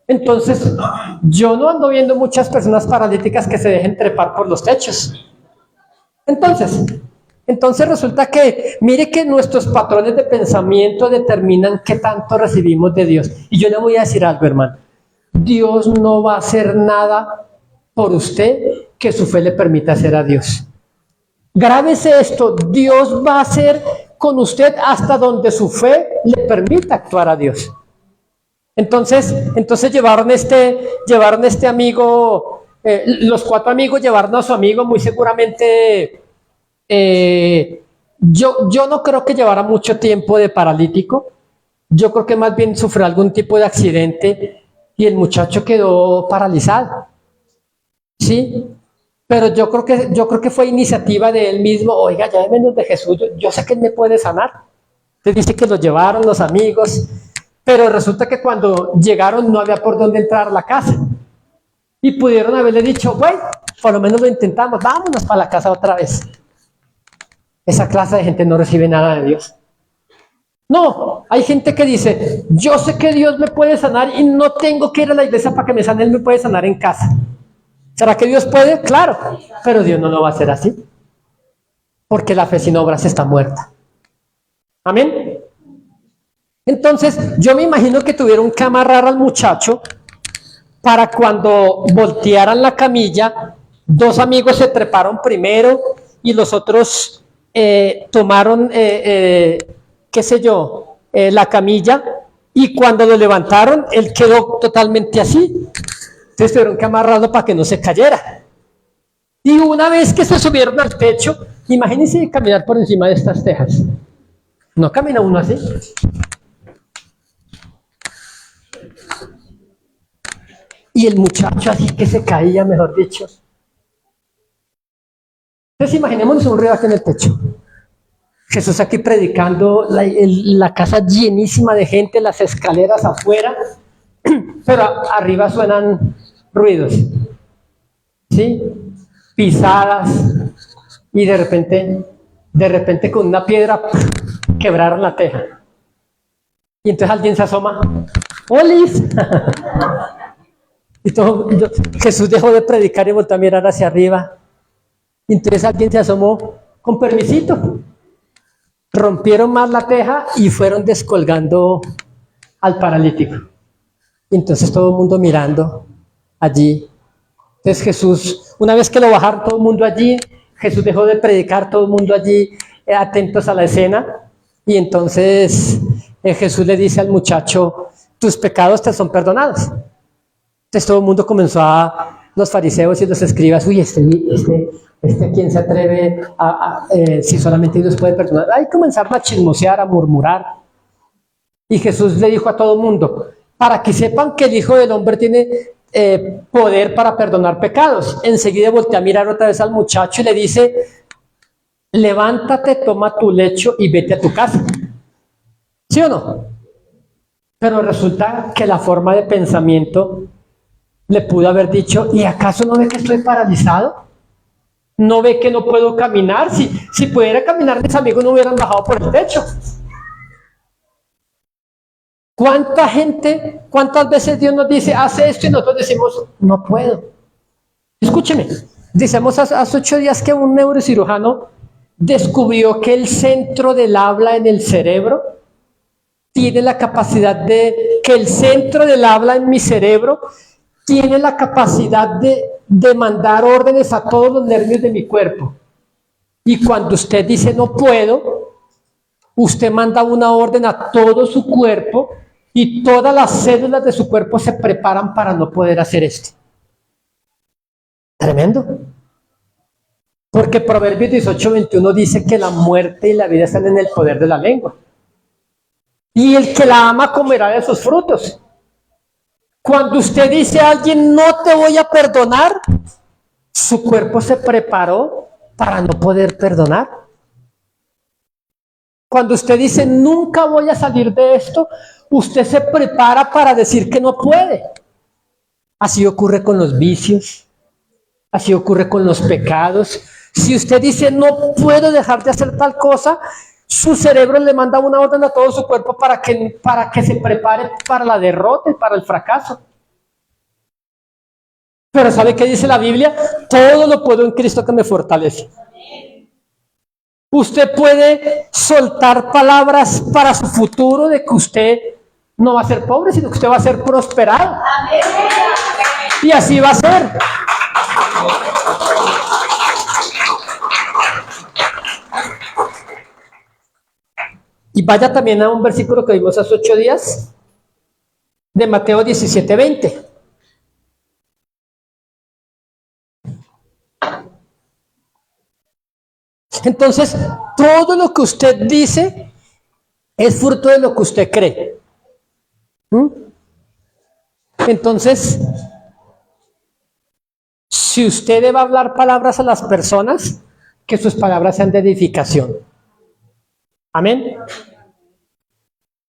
A: Entonces, yo no ando viendo muchas personas paralíticas que se dejen trepar por los techos. Entonces resulta que, mire que nuestros patrones de pensamiento determinan qué tanto recibimos de Dios. Y yo le voy a decir algo, hermano. Dios no va a hacer nada por usted que su fe le permita hacer a Dios. Grábese esto, Dios va a hacer con usted hasta donde su fe le permita actuar a Dios. Entonces llevaron este amigo, los 4 amigos llevaron a su amigo, muy seguramente, yo no creo que llevara mucho tiempo de paralítico, yo creo que más bien sufrió algún tipo de accidente y el muchacho quedó paralizado, ¿sí? Pero yo creo que fue iniciativa de él mismo, oiga, ya menos de Jesús, yo sé que él me puede sanar. Entonces dice que lo llevaron los amigos, pero resulta que cuando llegaron no había por dónde entrar a la casa. Y pudieron haberle dicho, bueno, por lo menos lo intentamos, vámonos para la casa otra vez. Esa clase de gente no recibe nada de Dios. No, hay gente que dice, yo sé que Dios me puede sanar y no tengo que ir a la iglesia para que me sane, Él me puede sanar en casa. ¿Será que Dios puede? Claro, pero Dios no lo va a hacer así. Porque la fe sin obras está muerta. Amén. Entonces, yo me imagino que tuvieron que amarrar al muchacho para cuando voltearan la camilla, 2 amigos se treparon primero y los otros tomaron, qué sé yo, la camilla, y cuando lo levantaron, él quedó totalmente así. Entonces tuvieron que amarrarlo para que no se cayera. Y una vez que se subieron al techo, imagínense caminar por encima de estas tejas. ¿No camina uno así? Y el muchacho así que se caía, mejor dicho. Entonces imaginémonos un río aquí en el techo. Jesús aquí predicando, la casa llenísima de gente, las escaleras afuera, pero arriba suenan ruidos, ¿sí? Pisadas, y de repente con una piedra quebraron la teja. Y entonces alguien se asoma, ¡Olis! Y Jesús dejó de predicar y volvió a mirar hacia arriba. Y entonces alguien se asomó, con permisito. Rompieron más la teja y fueron descolgando al paralítico. Y entonces todo el mundo mirando allí. Entonces Jesús, una vez que lo bajaron todo el mundo allí, Jesús dejó de predicar, todo el mundo allí atentos a la escena. Y entonces Jesús le dice al muchacho, tus pecados te son perdonados. Entonces todo el mundo comenzó los fariseos y los escribas, uy, ¿quién se atreve si solamente Dios puede perdonar? Ahí comenzaron a chismosear, a murmurar. Y Jesús le dijo a todo el mundo, para que sepan que el Hijo del Hombre tiene poder para perdonar pecados. Enseguida voltea a mirar otra vez al muchacho y le dice, levántate, toma tu lecho y vete a tu casa. ¿Sí o no? Pero resulta que la forma de pensamiento le pudo haber dicho, ¿y acaso no ve que estoy paralizado? ¿No ve que no puedo caminar? Si pudiera caminar, mis amigos no hubieran bajado por el techo. ¿Cuántas veces Dios nos dice, hace esto y nosotros decimos, no puedo? Escúcheme, decimos hace 8 días que un neurocirujano descubrió que el centro del habla en el cerebro tiene la capacidad que el centro del habla en mi cerebro tiene la capacidad de mandar órdenes a todos los nervios de mi cuerpo. Y cuando usted dice no puedo, usted manda una orden a todo su cuerpo y todas las células de su cuerpo se preparan para no poder hacer esto. Tremendo. Porque Proverbios 18:21 dice que la muerte y la vida están en el poder de la lengua. Y el que la ama comerá de sus frutos. Cuando usted dice a alguien, no te voy a perdonar, su cuerpo se preparó para no poder perdonar. Cuando usted dice, nunca voy a salir de esto, usted se prepara para decir que no puede. Así ocurre con los vicios, así ocurre con los pecados. Si usted dice, no puedo dejar de hacer tal cosa, su cerebro le manda una orden a todo su cuerpo para que se prepare para la derrota y para el fracaso. Pero ¿sabe qué dice la Biblia? Todo lo puedo en Cristo que me fortalece. Usted puede soltar palabras para su futuro de que usted no va a ser pobre, sino que usted va a ser prosperado. Y así va a ser. Y vaya también a un versículo que vimos hace 8 días, de Mateo 17:20. Entonces, todo lo que usted dice es fruto de lo que usted cree. Entonces, si usted debe hablar palabras a las personas, que sus palabras sean de edificación. Amén.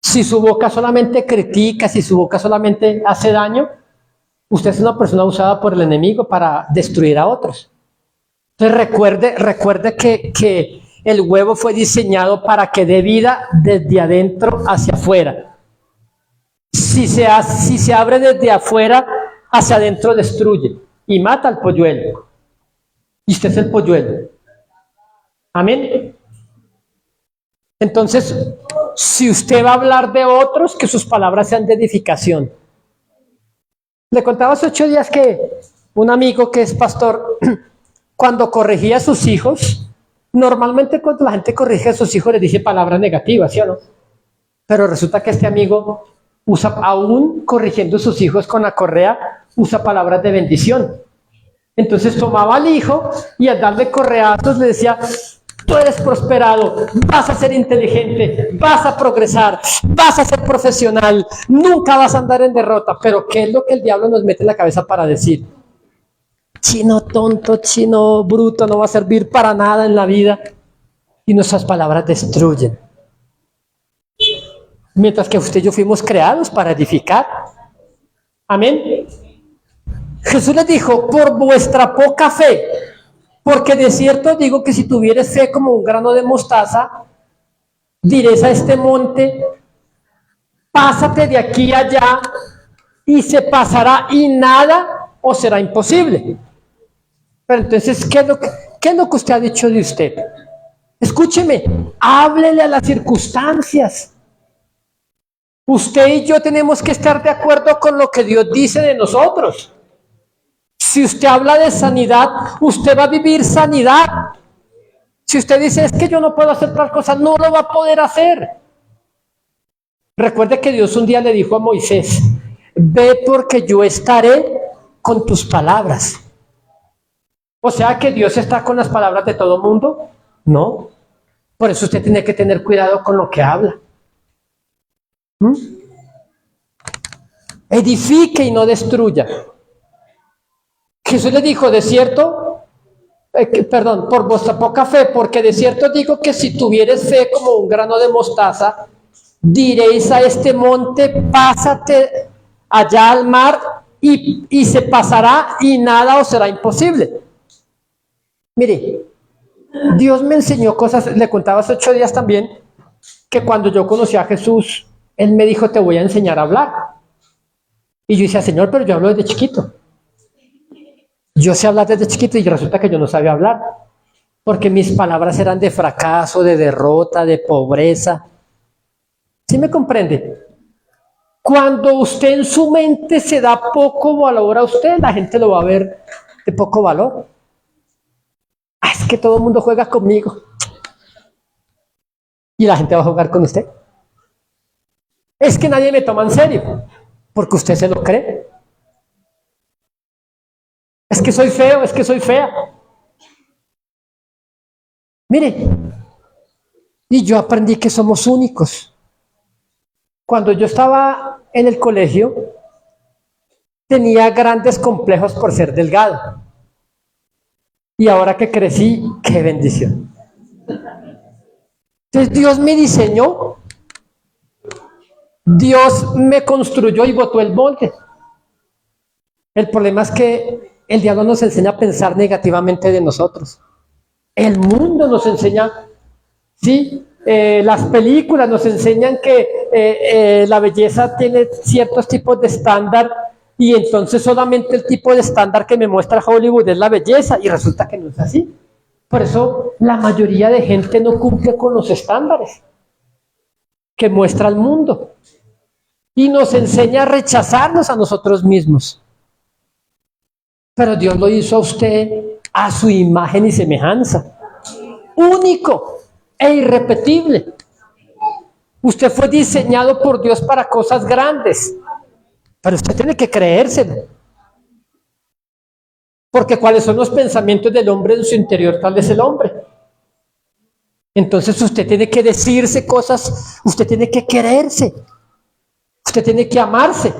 A: Si su boca solamente critica, si su boca solamente hace daño, usted es una persona usada por el enemigo para destruir a otros. Entonces recuerde que el huevo fue diseñado para que dé vida desde adentro hacia afuera. Si se abre desde afuera hacia adentro, destruye y mata al polluelo. Y usted es el polluelo. Amén. Entonces, si usted va a hablar de otros, que sus palabras sean de edificación. Le contaba hace 8 días que un amigo que es pastor, cuando corregía a sus hijos, normalmente cuando la gente corrige a sus hijos les dice palabras negativas, ¿sí o no? Pero resulta que este amigo usa, aún corrigiendo a sus hijos con la correa, usa palabras de bendición. Entonces tomaba al hijo y al darle correazos le decía: tú eres prosperado, vas a ser inteligente, vas a progresar, vas a ser profesional, nunca vas a andar en derrota. Pero ¿qué es lo que el diablo nos mete en la cabeza para decir? Chino tonto, chino bruto, no va a servir para nada en la vida. Y nuestras palabras destruyen. Mientras que usted y yo fuimos creados para edificar. Amén. Jesús les dijo: por vuestra poca fe, porque de cierto digo que si tuvieres fe como un grano de mostaza, diréis a este monte: pásate de aquí a allá, y se pasará, y nada os será imposible. Pero entonces, ¿qué es lo que usted ha dicho de usted? Escúcheme, háblele a las circunstancias. Usted y yo tenemos que estar de acuerdo con lo que Dios dice de nosotros. Si usted habla de sanidad, usted va a vivir sanidad. Si usted dice: es que yo no puedo hacer tal cosa, no lo va a poder hacer. Recuerde que Dios un día le dijo a Moisés: ve, porque yo estaré con tus palabras. O sea que Dios está con las palabras de todo mundo. No. Por eso usted tiene que tener cuidado con lo que habla. Edifique y no destruya. Jesús le dijo: de cierto, por vuestra poca fe, porque de cierto digo que si tuvieres fe como un grano de mostaza, diréis a este monte: pásate allá al mar, y se pasará, y nada os será imposible. Mire, Dios me enseñó cosas. Le contaba hace 8 días también que cuando yo conocí a Jesús, Él me dijo: te voy a enseñar a hablar. Y yo decía: Señor, pero yo hablo desde chiquito. Yo sé hablar desde chiquito, y resulta que yo no sabía hablar, porque mis palabras eran de fracaso, de derrota, de pobreza. ¿Sí me comprende? Cuando usted en su mente se da poco valor a usted, la gente lo va a ver de poco valor. Es que todo el mundo juega conmigo. Y la gente va a jugar con usted. Es que nadie me toma en serio, porque usted se lo cree. Es que soy feo, es que soy fea. Mire, y yo aprendí que somos únicos. Cuando yo estaba en el colegio, tenía grandes complejos por ser delgado. Y ahora que crecí, qué bendición. Entonces Dios me diseñó, Dios me construyó y botó el molde. El problema es que el diablo nos enseña a pensar negativamente de nosotros. El mundo nos enseña, ¿sí? Las películas nos enseñan que la belleza tiene ciertos tipos de estándar, y entonces solamente el tipo de estándar que me muestra Hollywood es la belleza, y resulta que no es así. Por eso la mayoría de gente no cumple con los estándares que muestra el mundo, y nos enseña a rechazarnos a nosotros mismos. Pero Dios lo hizo a usted a su imagen y semejanza, único e irrepetible. Usted fue diseñado por Dios para cosas grandes, pero usted tiene que creérselo. Porque cuáles son los pensamientos del hombre en su interior, tal es el hombre. Entonces usted tiene que decirse cosas, usted tiene que quererse, usted tiene que amarse.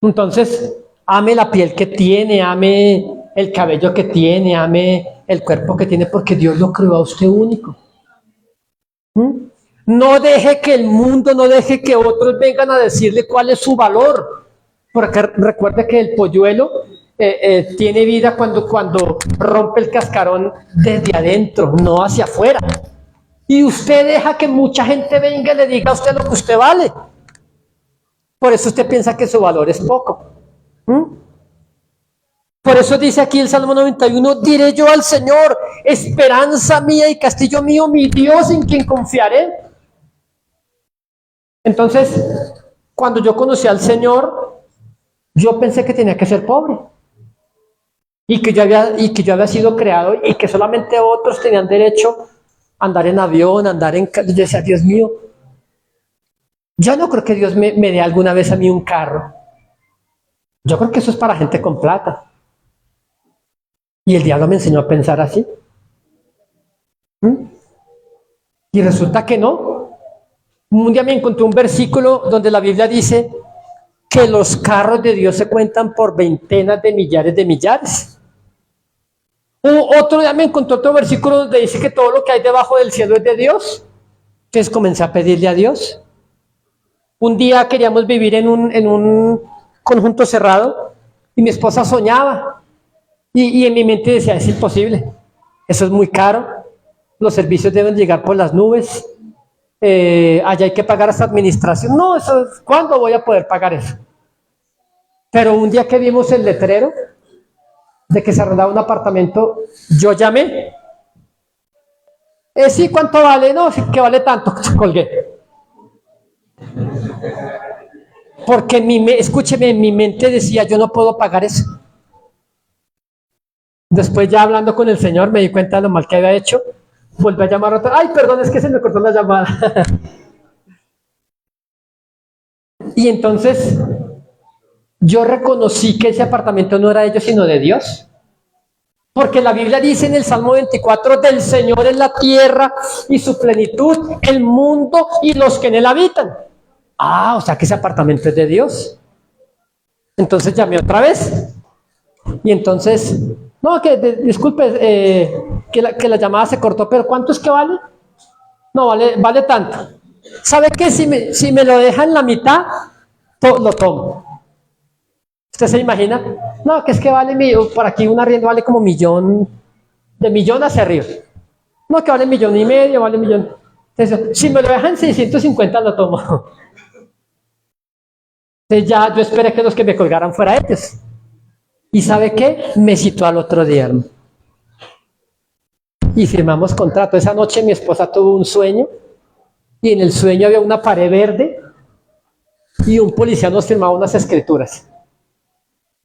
A: Entonces, ame la piel que tiene, ame el cabello que tiene, ame el cuerpo que tiene, porque Dios lo creó a usted único. No deje que el mundo, no deje que otros vengan a decirle cuál es su valor, porque recuerde que el polluelo tiene vida cuando rompe el cascarón desde adentro, no hacia afuera. Y usted deja que mucha gente venga y le diga a usted lo que usted vale. Por eso usted piensa que su valor es poco. Por eso dice aquí el Salmo 91, diré yo al Señor, esperanza mía y castillo mío, mi Dios en quien confiaré. Entonces, cuando yo conocí al Señor, yo pensé que tenía que ser pobre. Y que yo había sido creado y que solamente otros tenían derecho andar en avión, yo decía, Dios mío, yo no creo que Dios me dé alguna vez a mí un carro. Yo creo que eso es para gente con plata. Y el diablo me enseñó a pensar así. ¿Mm? Y resulta que no. Un día me encontré un versículo donde la Biblia dice que los carros de Dios se cuentan por veintenas de millares de millares. Otro día me encontré otro versículo donde dice que todo lo que hay debajo del cielo es de Dios. Entonces comencé a pedirle a Dios. Un día queríamos vivir en un conjunto cerrado y mi esposa soñaba. Y en mi mente decía, es imposible. Eso es muy caro. Los servicios deben llegar por las nubes. Allá hay que pagar esa administración. No, ¿cuándo voy a poder pagar eso? Pero un día que vimos el letrero de que se arrendaba un apartamento, yo llamé. Sí, ¿cuánto vale? No, sí, que vale tanto. Colgué. Porque escúcheme, en mi mente decía, yo no puedo pagar eso. Después ya hablando con el Señor me di cuenta de lo mal que había hecho. Volví a llamar otra. Ay, perdón, es que se me cortó la llamada. Y entonces yo reconocí que ese apartamento no era de ellos, sino de Dios. Porque la Biblia dice en el Salmo 24, del Señor es la tierra y su plenitud, el mundo y los que en él habitan. O sea que ese apartamento es de Dios. Entonces llamé otra vez. Y entonces, no, disculpe, que la llamada se cortó, pero ¿cuánto es que vale? No, vale tanto. ¿Sabe qué? Si me lo dejan la mitad, lo tomo. ¿Usted se imagina? No, que es que vale, por aquí un arriendo vale como de millón hacia arriba. No, que vale 1,5 millones, vale 1,000,000. Entonces, si me lo dejan 650, lo tomo. Entonces ya yo esperé que los que me colgaran fuera ellos. ¿Y sabe qué? Me citó al otro día, hermano. Y firmamos contrato. Esa noche mi esposa tuvo un sueño y en el sueño había una pared verde y un policía nos firmaba unas escrituras.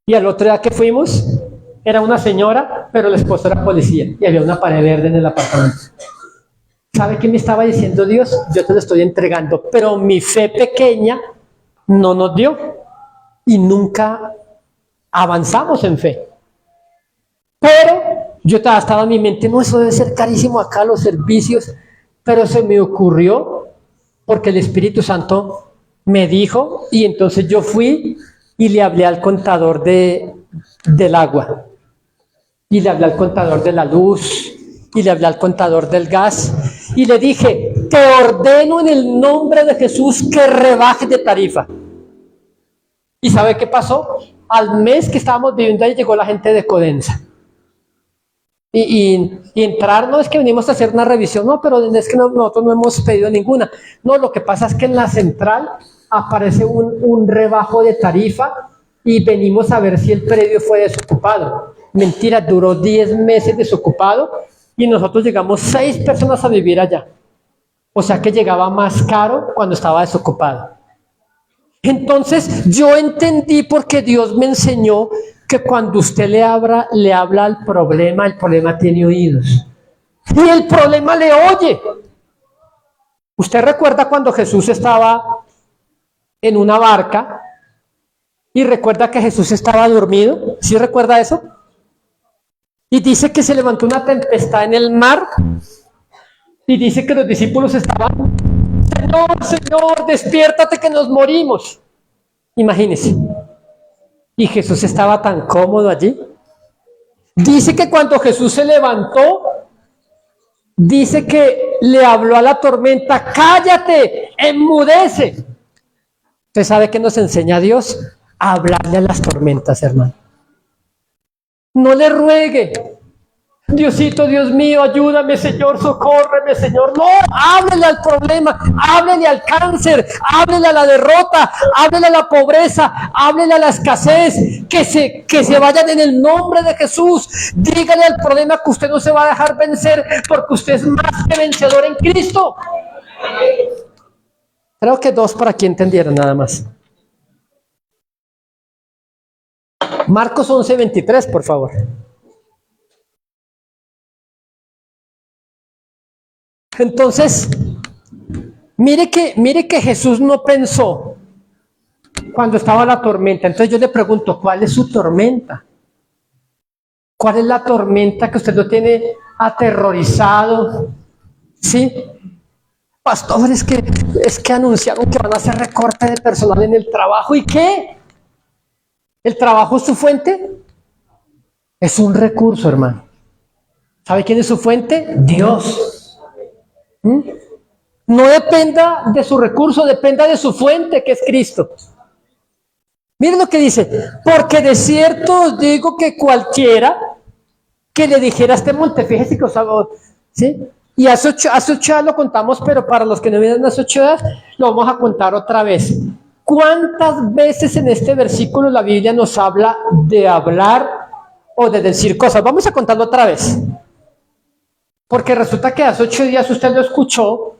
A: Y al otro día que fuimos, era una señora, pero el esposo era policía y había una pared verde en el apartamento. ¿Sabe qué me estaba diciendo Dios? Yo te lo estoy entregando, pero mi fe pequeña no nos dio y nunca avanzamos en fe. Pero yo estaba en mi mente, no, eso debe ser carísimo acá los servicios, pero se me ocurrió porque el Espíritu Santo me dijo y entonces yo fui y le hablé al contador del agua y le hablé al contador de la luz y le hablé al contador del gas y le dije, te ordeno en el nombre de Jesús que rebaje de tarifa. ¿Y sabe qué pasó? Al mes que estábamos viviendo ahí llegó la gente de Codensa. Y entrar, no es que venimos a hacer una revisión, no, pero es que nosotros no hemos pedido ninguna. No, lo que pasa es que en la central aparece un rebajo de tarifa y venimos a ver si el predio fue desocupado. Mentira, duró 10 meses desocupado y nosotros llegamos 6 personas a vivir allá. O sea que llegaba más caro cuando estaba desocupado. Entonces yo entendí porque Dios me enseñó que cuando usted le habla al problema, el problema tiene oídos. Y el problema le oye. ¿Usted recuerda cuando Jesús estaba en una barca y recuerda que Jesús estaba dormido? ¿Sí recuerda eso? Y dice que se levantó una tempestad en el mar y dice que los discípulos estaban, Señor, Señor, despiértate que nos morimos. Imagínese. Y Jesús estaba tan cómodo allí. Dice que cuando Jesús se levantó, dice que le habló a la tormenta, cállate, enmudece. ¿Usted sabe qué nos enseña Dios? A hablarle a las tormentas, hermano. No le ruegue, Diosito, Dios mío, ayúdame, Señor, socórreme, Señor. No, háblele al problema, háblele al cáncer, háblele a la derrota, háblele a la pobreza, háblele a la escasez, que se vayan en el nombre de Jesús. Dígale al problema que usted no se va a dejar vencer porque usted es más que vencedor en Cristo. Creo que 2 para que entendieran nada más. Marcos 11:23, por favor. Entonces, mire que Jesús no pensó cuando estaba la tormenta. Entonces yo le pregunto, ¿cuál es su tormenta? ¿Cuál es la tormenta que usted lo tiene aterrorizado? ¿Sí? Pastor, es que anunciaron que van a hacer recorte de personal en el trabajo. ¿Y qué? ¿El trabajo es su fuente? Es un recurso, hermano. ¿Sabe quién es su fuente? Dios. ¿Mm? No dependa de su recurso, dependa de su fuente, que es Cristo. Miren lo que dice, porque de cierto os digo que cualquiera que le dijera a este monte, fíjese que os hago, ¿sí? Y hace 8 días lo contamos, pero para los que no vienen hace 8 días, lo vamos a contar otra vez. ¿Cuántas veces en este versículo la Biblia nos habla de hablar o de decir cosas? Vamos a contarlo otra vez. Porque resulta que hace 8 días usted lo escuchó,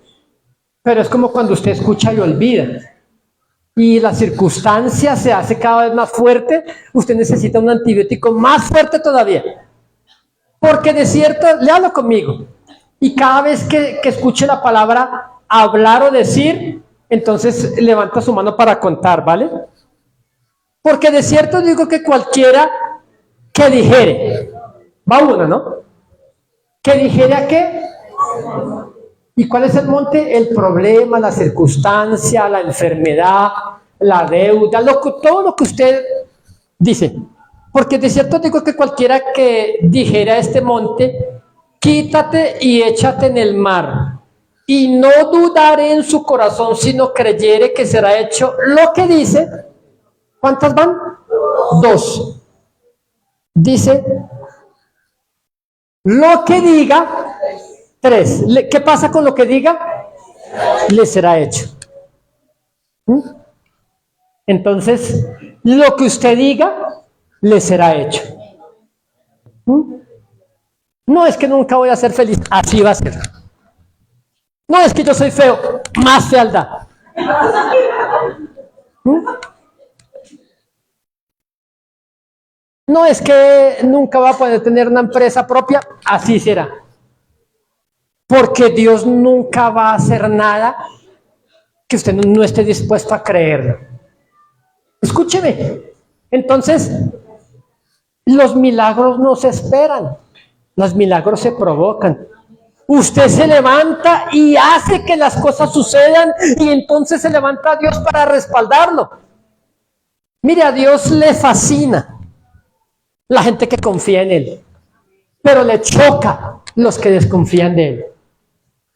A: pero es como cuando usted escucha y olvida. Y la circunstancia se hace cada vez más fuerte, usted necesita un antibiótico más fuerte todavía. Porque de cierto, léalo conmigo, y cada vez que escuche la palabra hablar o decir, entonces levanta su mano para contar, ¿vale? Porque de cierto digo que cualquiera que dijere, va uno, ¿no? ¿Que dijere a qué? ¿Y cuál es el monte? El problema, la circunstancia, la enfermedad, la deuda, todo lo que usted dice. Porque de cierto digo que cualquiera que dijera a este monte, quítate y échate en el mar, y no dudaré en su corazón, sino creyere que será hecho lo que dice. ¿Cuántas van? 2. Dice, lo que diga. 3. ¿Qué pasa con lo que diga? Le será hecho. Entonces, lo que usted diga, le será hecho. No es que nunca voy a ser feliz, así va a ser. No es que yo soy feo, más fealdad. No es que nunca va a poder tener una empresa propia, así será. Porque Dios nunca va a hacer nada que usted no esté dispuesto a creerlo. Escúcheme. Entonces, los milagros no se esperan, los milagros se provocan. Usted se levanta y hace que las cosas sucedan, y entonces se levanta a Dios para respaldarlo. Mire, a Dios le fascina la gente que confía en Él, pero le choca los que desconfían de Él.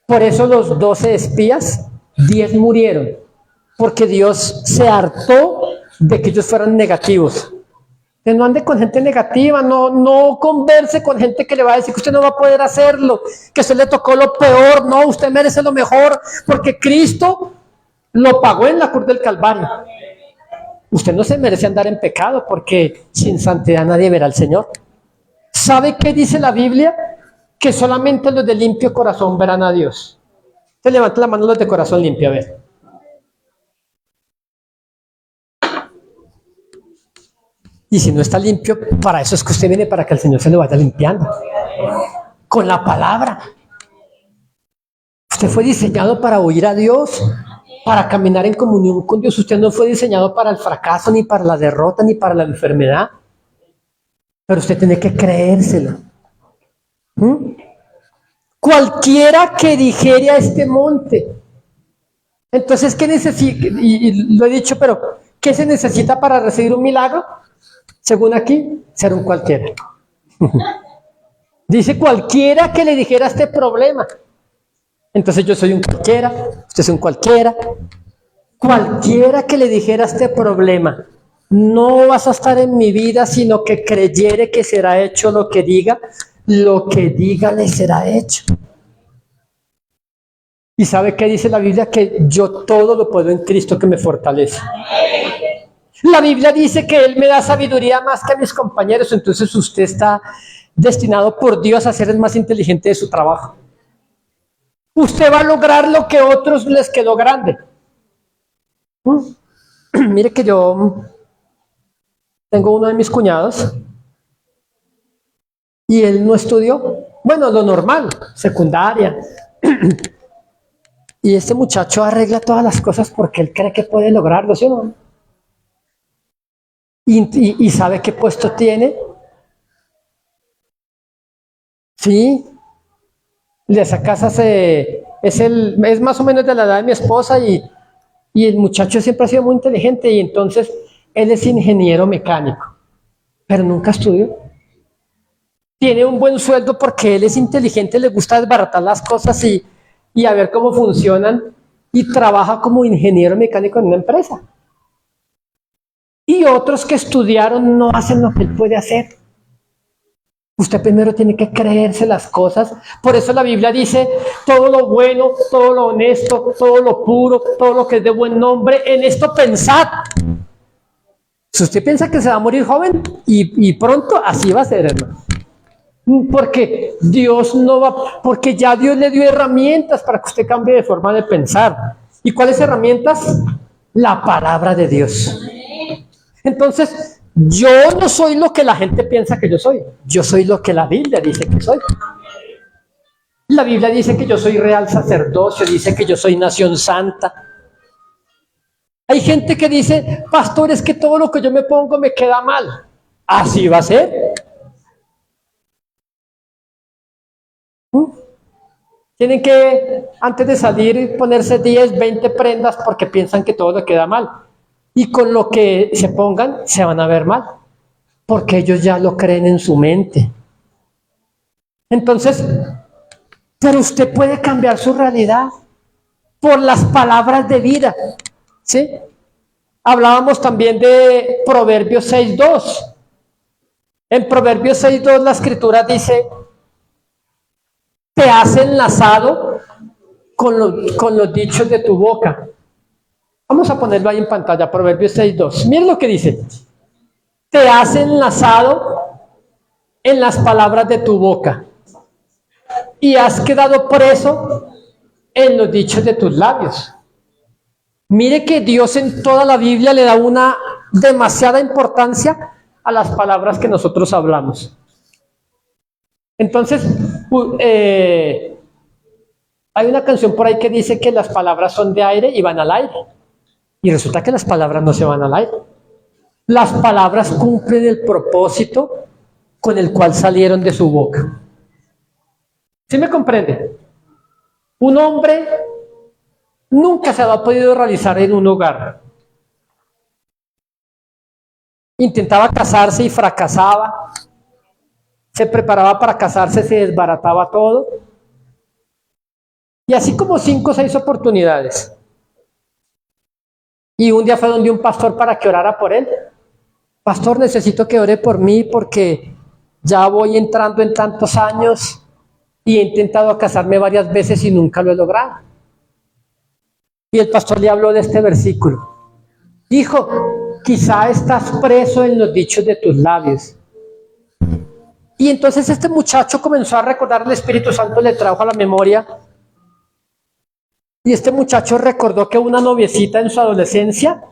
A: Por eso los 12 espías, 10 murieron, porque Dios se hartó de que ellos fueran negativos. Que no ande con gente negativa, no converse con gente que le va a decir que usted no va a poder hacerlo, que a usted le tocó lo peor. No, usted merece lo mejor, porque Cristo lo pagó en la cruz del Calvario. Usted no se merece andar en pecado, porque sin santidad nadie verá al Señor. ¿Sabe qué dice la Biblia? Que solamente los de limpio corazón verán a Dios. Te levanta la mano los de corazón limpio, a ver. Y si no está limpio, para eso es que usted viene, para que el Señor se lo vaya limpiando. Con la palabra. Usted fue diseñado para oír a Dios, para caminar en comunión con Dios. Usted no fue diseñado para el fracaso, ni para la derrota, ni para la enfermedad. Pero usted tiene que creérselo. Cualquiera que dijere a este monte. Entonces, ¿qué necesita? Y lo he dicho, pero ¿qué se necesita para recibir un milagro? Según aquí, ser un cualquiera. Dice cualquiera que le dijera este problema. Entonces yo soy un cualquiera, usted es un cualquiera. Cualquiera que le dijera este problema, no vas a estar en mi vida, sino que creyere que será hecho lo que diga le será hecho. ¿Y sabe qué dice la Biblia? Que yo todo lo puedo en Cristo que me fortalece. La Biblia dice que Él me da sabiduría más que a mis compañeros. Entonces usted está destinado por Dios a ser el más inteligente de su trabajo. Usted va a lograr lo que a otros les quedó grande. Mire que yo tengo uno de mis cuñados y él no estudió. Bueno, lo normal, secundaria. Y este muchacho arregla todas las cosas porque él cree que puede lograrlo, ¿sí o no? Y sabe qué puesto tiene. Sí, de esa casa es más o menos de la edad de mi esposa y el muchacho siempre ha sido muy inteligente y entonces él es ingeniero mecánico, pero nunca estudió. Tiene un buen sueldo porque él es inteligente, le gusta desbaratar las cosas y a ver cómo funcionan y trabaja como ingeniero mecánico en una empresa. Y otros que estudiaron no hacen lo que él puede hacer. Usted primero tiene que creerse las cosas. Por eso la Biblia dice, todo lo bueno, todo lo honesto, todo lo puro, todo lo que es de buen nombre, en esto pensad. Si usted piensa que se va a morir joven y pronto, así va a ser, hermano. Porque Dios no va, porque ya Dios le dio herramientas para que usted cambie de forma de pensar. ¿Y cuáles herramientas? La palabra de Dios. Entonces, yo no soy lo que la gente piensa que yo soy. Yo soy lo que la Biblia dice que soy. La Biblia dice que yo soy real sacerdocio, dice que yo soy nación santa. Hay gente que dice, pastor, es que todo lo que yo me pongo me queda mal. Así va a ser. Tienen que, antes de salir, ponerse 10, 20 prendas porque piensan que todo le queda mal. Y con lo que se pongan, se van a ver mal. Porque ellos ya lo creen en su mente. Entonces, pero usted puede cambiar su realidad por las palabras de vida. ¿Sí? Hablábamos también de Proverbios 6.2. En Proverbios 6.2 la escritura dice, te has enlazado con los dichos de tu boca. Vamos a ponerlo ahí en pantalla, Proverbios 6.2. Miren lo que dice. Te has enlazado en las palabras de tu boca y has quedado preso en los dichos de tus labios. Mire que Dios en toda la Biblia le da una demasiada importancia a las palabras que nosotros hablamos. Entonces, hay una canción por ahí que dice que las palabras son de aire y van al aire. Y resulta que las palabras no se van al aire. Las palabras cumplen el propósito con el cual salieron de su boca. ¿Sí me comprende? Un hombre nunca se ha podido realizar en un hogar. Intentaba casarse y fracasaba. Se preparaba para casarse, se desbarataba todo. Y así como 5 o 6 oportunidades. Y un día fue donde un pastor para que orara por él. Pastor, necesito que ore por mí porque ya voy entrando en tantos años y he intentado casarme varias veces y nunca lo he logrado. Y el pastor le habló de este versículo. Hijo, quizá estás preso en los dichos de tus labios. Y entonces este muchacho comenzó a recordar, el Espíritu Santo le trajo a la memoria. Y este muchacho recordó que una noviecita en su adolescencia,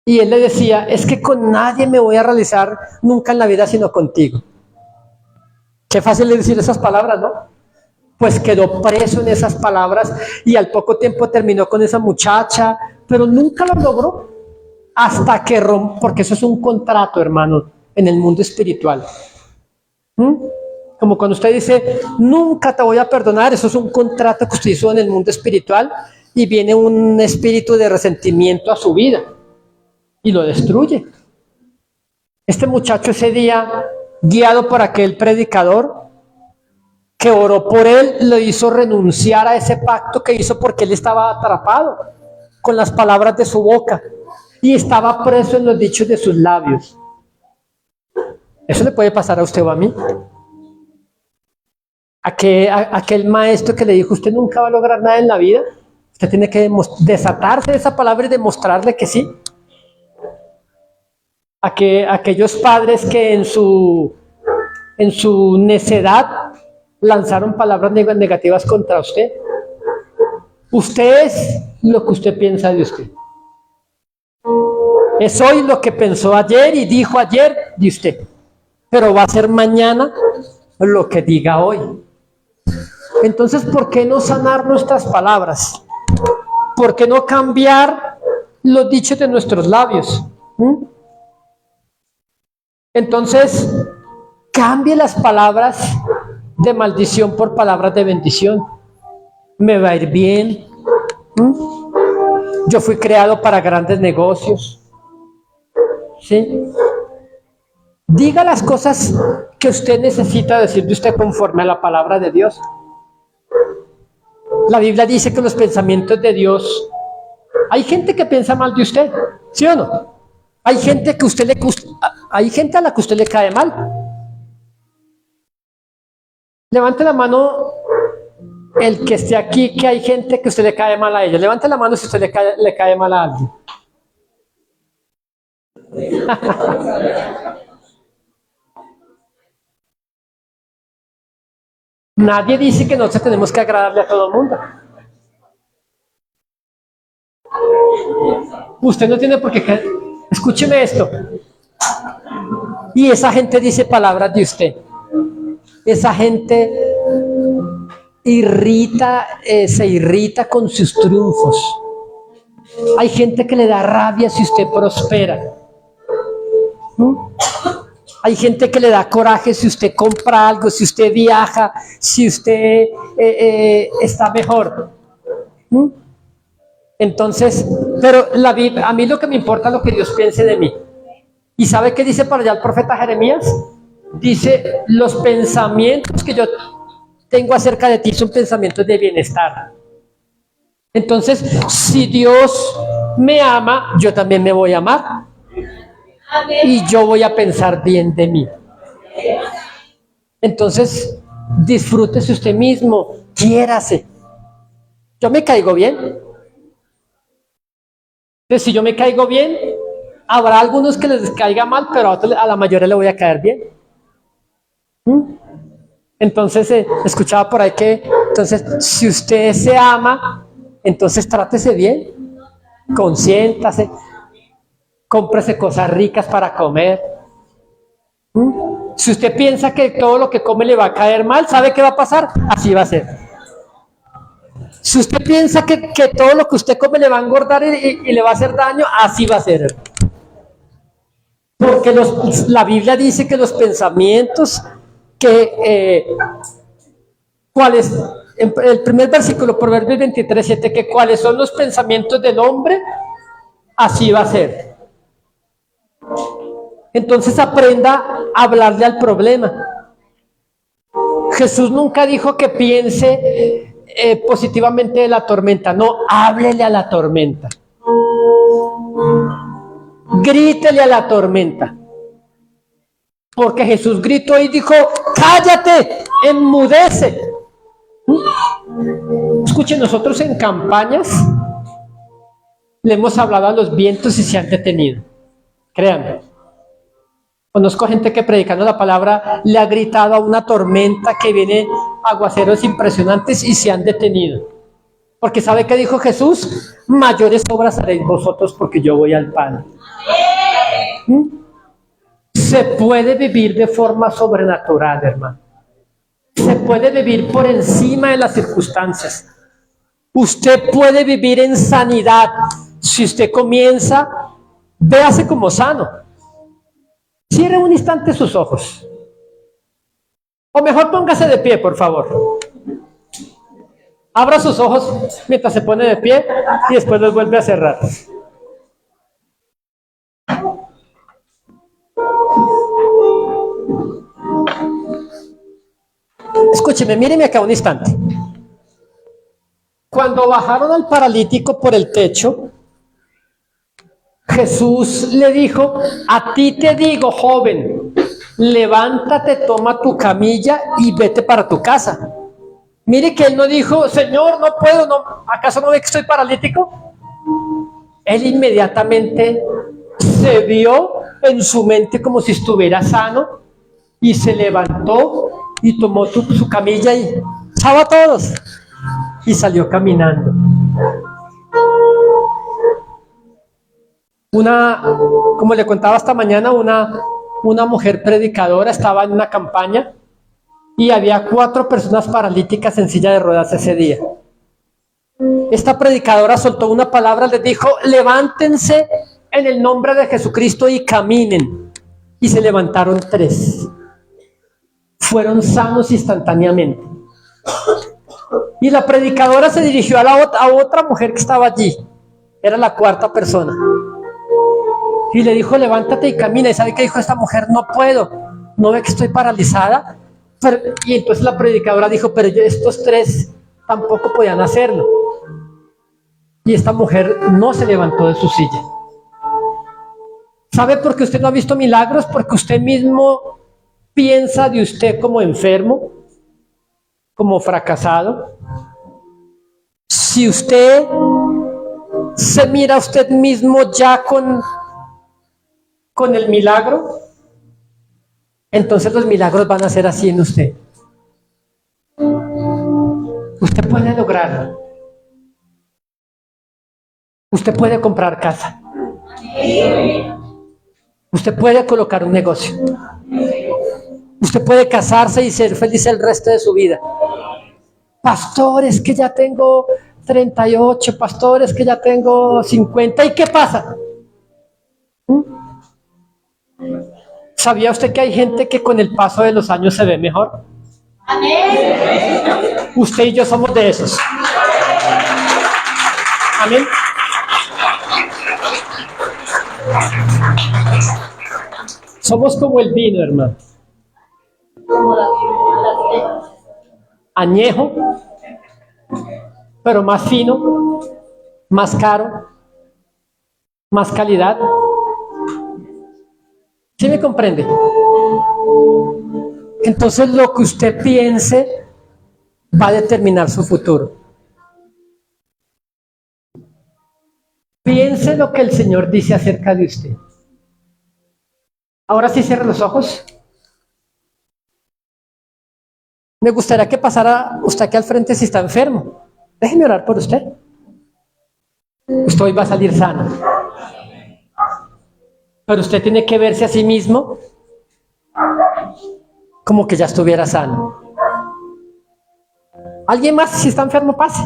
A: y él le decía, es que con nadie me voy a realizar nunca en la vida sino contigo. Qué fácil es decir esas palabras, ¿no? Pues quedó preso en esas palabras y al poco tiempo terminó con esa muchacha, pero nunca lo logró hasta que rompió, porque eso es un contrato, hermano, en el mundo espiritual. Como cuando usted dice, nunca te voy a perdonar, eso es un contrato que usted hizo en el mundo espiritual y viene un espíritu de resentimiento a su vida y lo destruye. Este muchacho ese día, guiado por aquel predicador que oró por él, lo hizo renunciar a ese pacto que hizo porque él estaba atrapado con las palabras de su boca y estaba preso en los dichos de sus labios. Eso le puede pasar a usted o a mí. Aquel maestro que le dijo, usted nunca va a lograr nada en la vida, usted tiene que desatarse de esa palabra y demostrarle que sí. Aquellos padres que en su necedad lanzaron palabras negativas contra usted. Usted es lo que usted piensa de usted. Es hoy lo que pensó ayer y dijo ayer de usted. Pero va a ser mañana lo que diga hoy. Entonces, ¿por qué no sanar nuestras palabras? ¿Por qué no cambiar los dichos de nuestros labios? Entonces, cambie las palabras de maldición por palabras de bendición. Me va a ir bien. Yo fui creado para grandes negocios. ¿Sí? Diga las cosas que usted necesita decir de usted conforme a la palabra de Dios. La Biblia dice que los pensamientos de Dios, hay gente que piensa mal de usted, ¿sí o no? Hay gente hay gente a la que usted le cae mal. Levante la mano el que esté aquí, que hay gente que usted le cae mal a ella. Levante la mano si usted le cae mal a alguien. Nadie dice que nosotros tenemos que agradarle a todo el mundo. Usted no tiene por qué. Escúcheme esto. Y esa gente dice palabras de usted. Esa gente se irrita con sus triunfos. Hay gente que le da rabia si usted prospera. Hay gente que le da coraje si usted compra algo, si usted viaja, si usted está mejor. Entonces, pero a mí lo que me importa es lo que Dios piense de mí. ¿Y sabe qué dice por allá el profeta Jeremías? Dice, los pensamientos que yo tengo acerca de ti son pensamientos de bienestar. Entonces, si Dios me ama, yo también me voy a amar. Y yo voy a pensar bien de mí. Entonces, disfrútese usted mismo, quiérase. Yo me caigo bien. Entonces, si yo me caigo bien, habrá algunos que les caiga mal, pero a la mayoría le voy a caer bien. Entonces, escuchaba por ahí que, entonces, si usted se ama, entonces trátese bien, consiéntase, cómprese cosas ricas para comer. Si usted piensa que todo lo que come le va a caer mal, ¿sabe qué va a pasar? Así va a ser. Si usted piensa que todo lo que usted come le va a engordar y le va a hacer daño, así va a ser. Porque la Biblia dice que los pensamientos ¿cuáles? En el primer versículo, Proverbios 23:7, que cuáles son los pensamientos del hombre, así va a ser. Entonces aprenda a hablarle al problema. Jesús nunca dijo que piense positivamente de la tormenta, no, háblele a la tormenta. Grítele a la tormenta. Porque Jesús gritó y dijo, cállate, enmudece. Escuchen, nosotros en campañas le hemos hablado a los vientos y se han detenido. Créanme. Conozco gente que predicando la palabra le ha gritado a una tormenta que viene, aguaceros impresionantes, y se han detenido. Porque ¿sabe qué dijo Jesús? Mayores obras haréis vosotros porque yo voy al Padre. Se puede vivir de forma sobrenatural, hermano. Se puede vivir por encima de las circunstancias. Usted puede vivir en sanidad. Si usted comienza, véase como sano. Cierre un instante sus ojos. O mejor póngase de pie, por favor. Abra sus ojos mientras se pone de pie y después los vuelve a cerrar. Escúcheme, míreme acá un instante. Cuando bajaron al paralítico por el techo, Jesús le dijo, a ti te digo, joven, levántate, toma tu camilla y vete para tu casa. Mire que él no dijo, Señor, no puedo, no, ¿acaso no ve que estoy paralítico? Él inmediatamente se vio en su mente como si estuviera sano y se levantó y tomó su camilla y ¡chao a todos! Y salió caminando. Como le contaba esta mañana, una mujer predicadora estaba en una campaña y había 4 personas paralíticas en silla de ruedas ese día. Esta predicadora soltó una palabra, les dijo: levántense en el nombre de Jesucristo y caminen. Y se levantaron 3. Fueron sanos instantáneamente. Y la predicadora se dirigió a otra mujer que estaba allí. Era la 4ª persona. Y le dijo: levántate y camina. ¿Y sabe qué dijo esta mujer? No puedo. ¿No ve que estoy paralizada? Y entonces la predicadora dijo: pero estos 3 tampoco podían hacerlo. Y esta mujer no se levantó de su silla. ¿Sabe por qué usted no ha visto milagros? Porque usted mismo piensa de usted como enfermo, como fracasado. Si usted se mira a usted mismo ya con el milagro, entonces los milagros van a ser así en usted. Usted puede lograrlo. Usted puede comprar casa. Usted puede colocar un negocio. Usted puede casarse y ser feliz el resto de su vida. Pastor, es que ya tengo 38, pastor, es que ya tengo 50. ¿Y qué pasa? ¿Sabía usted que hay gente que con el paso de los años se ve mejor? Amén. Usted y yo somos de esos. Amén. Somos como el vino, hermano. Añejo, pero más fino, más caro, más calidad. ¿Sí me comprende? Entonces lo que usted piense va a determinar su futuro. Piense lo que el Señor dice acerca de usted. Ahora sí, cierre los ojos. Me gustaría que pasara usted aquí al frente si está enfermo. Déjeme orar por usted. Usted hoy va a salir sano. Pero usted tiene que verse a sí mismo como que ya estuviera sano. ¿Alguien más, si está enfermo, pase?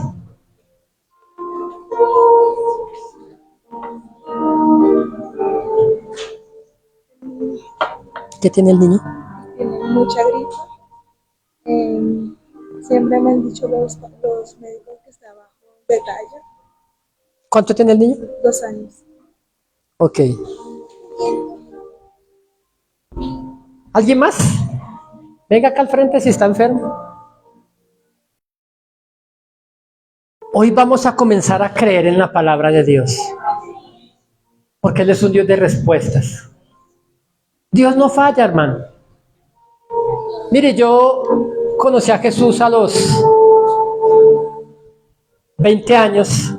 A: ¿Qué tiene el niño?
B: Tiene mucha gripa. Siempre me han dicho los médicos que está bajo de talla.
A: ¿Cuánto tiene el niño?
B: 2 años.
A: Ok. ¿Alguien más? Venga acá al frente si está enfermo. Hoy vamos a comenzar a creer en la palabra de Dios. Porque Él es un Dios de respuestas. Dios no falla, hermano. Mire, yo conocí a Jesús a los 20 años.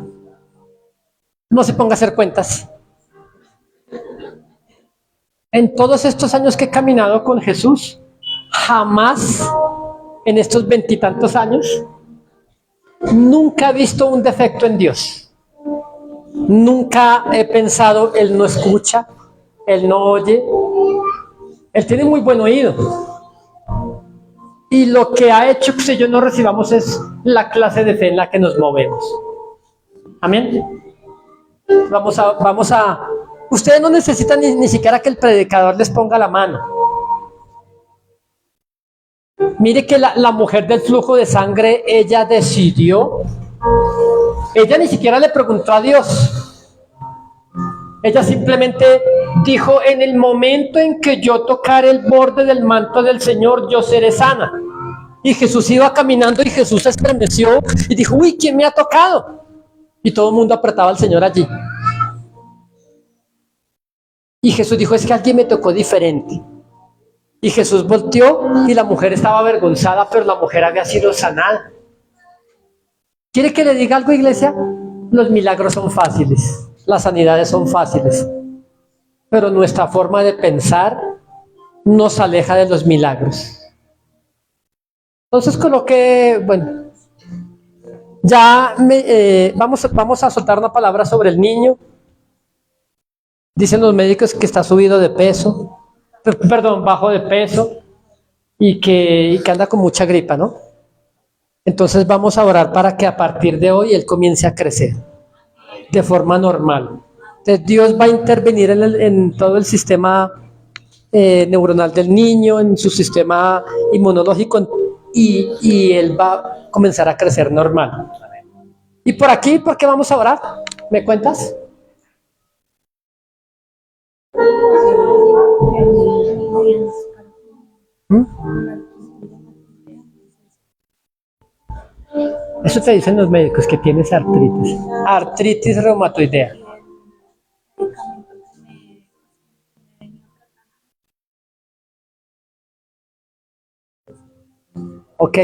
A: No se ponga a hacer cuentas. En todos estos años que he caminado con Jesús, jamás en estos 20 y tantos años, nunca he visto un defecto en Dios. Nunca he pensado: Él no escucha, Él no oye. Él tiene muy buen oído. Y lo que ha hecho que yo no recibamos es la clase de fe en la que nos movemos. Amén. Vamos a. Ustedes no necesitan ni siquiera que el predicador les ponga la mano. Mire que la mujer del flujo de sangre, ella decidió. Ella ni siquiera le preguntó a Dios. Ella simplemente dijo: en el momento en que yo tocare el borde del manto del Señor, yo seré sana. Y Jesús iba caminando y Jesús se estremeció y dijo: uy, ¿quién me ha tocado? Y todo el mundo apretaba al Señor allí. Y Jesús dijo: es que alguien me tocó diferente. Y Jesús volteó y la mujer estaba avergonzada, pero la mujer había sido sanada. ¿Quiere que le diga algo, iglesia? Los milagros son fáciles, las sanidades son fáciles, pero nuestra forma de pensar nos aleja de los milagros. Entonces coloqué, bueno, ya vamos a soltar una palabra sobre el niño. Dicen los médicos que está subido de peso, perdón, bajo de peso. y que anda con mucha gripa, ¿no? Entonces vamos a orar para que a partir de hoy él comience a crecer de forma normal. Entonces Dios va a intervenir en todo el sistema neuronal del niño, en su sistema inmunológico, y él va a comenzar a crecer normal. ¿Y por aquí por qué vamos a orar? ¿Me cuentas? ¿Mm? Eso te dicen los médicos, que tienes artritis. Artritis reumatoidea. Ok.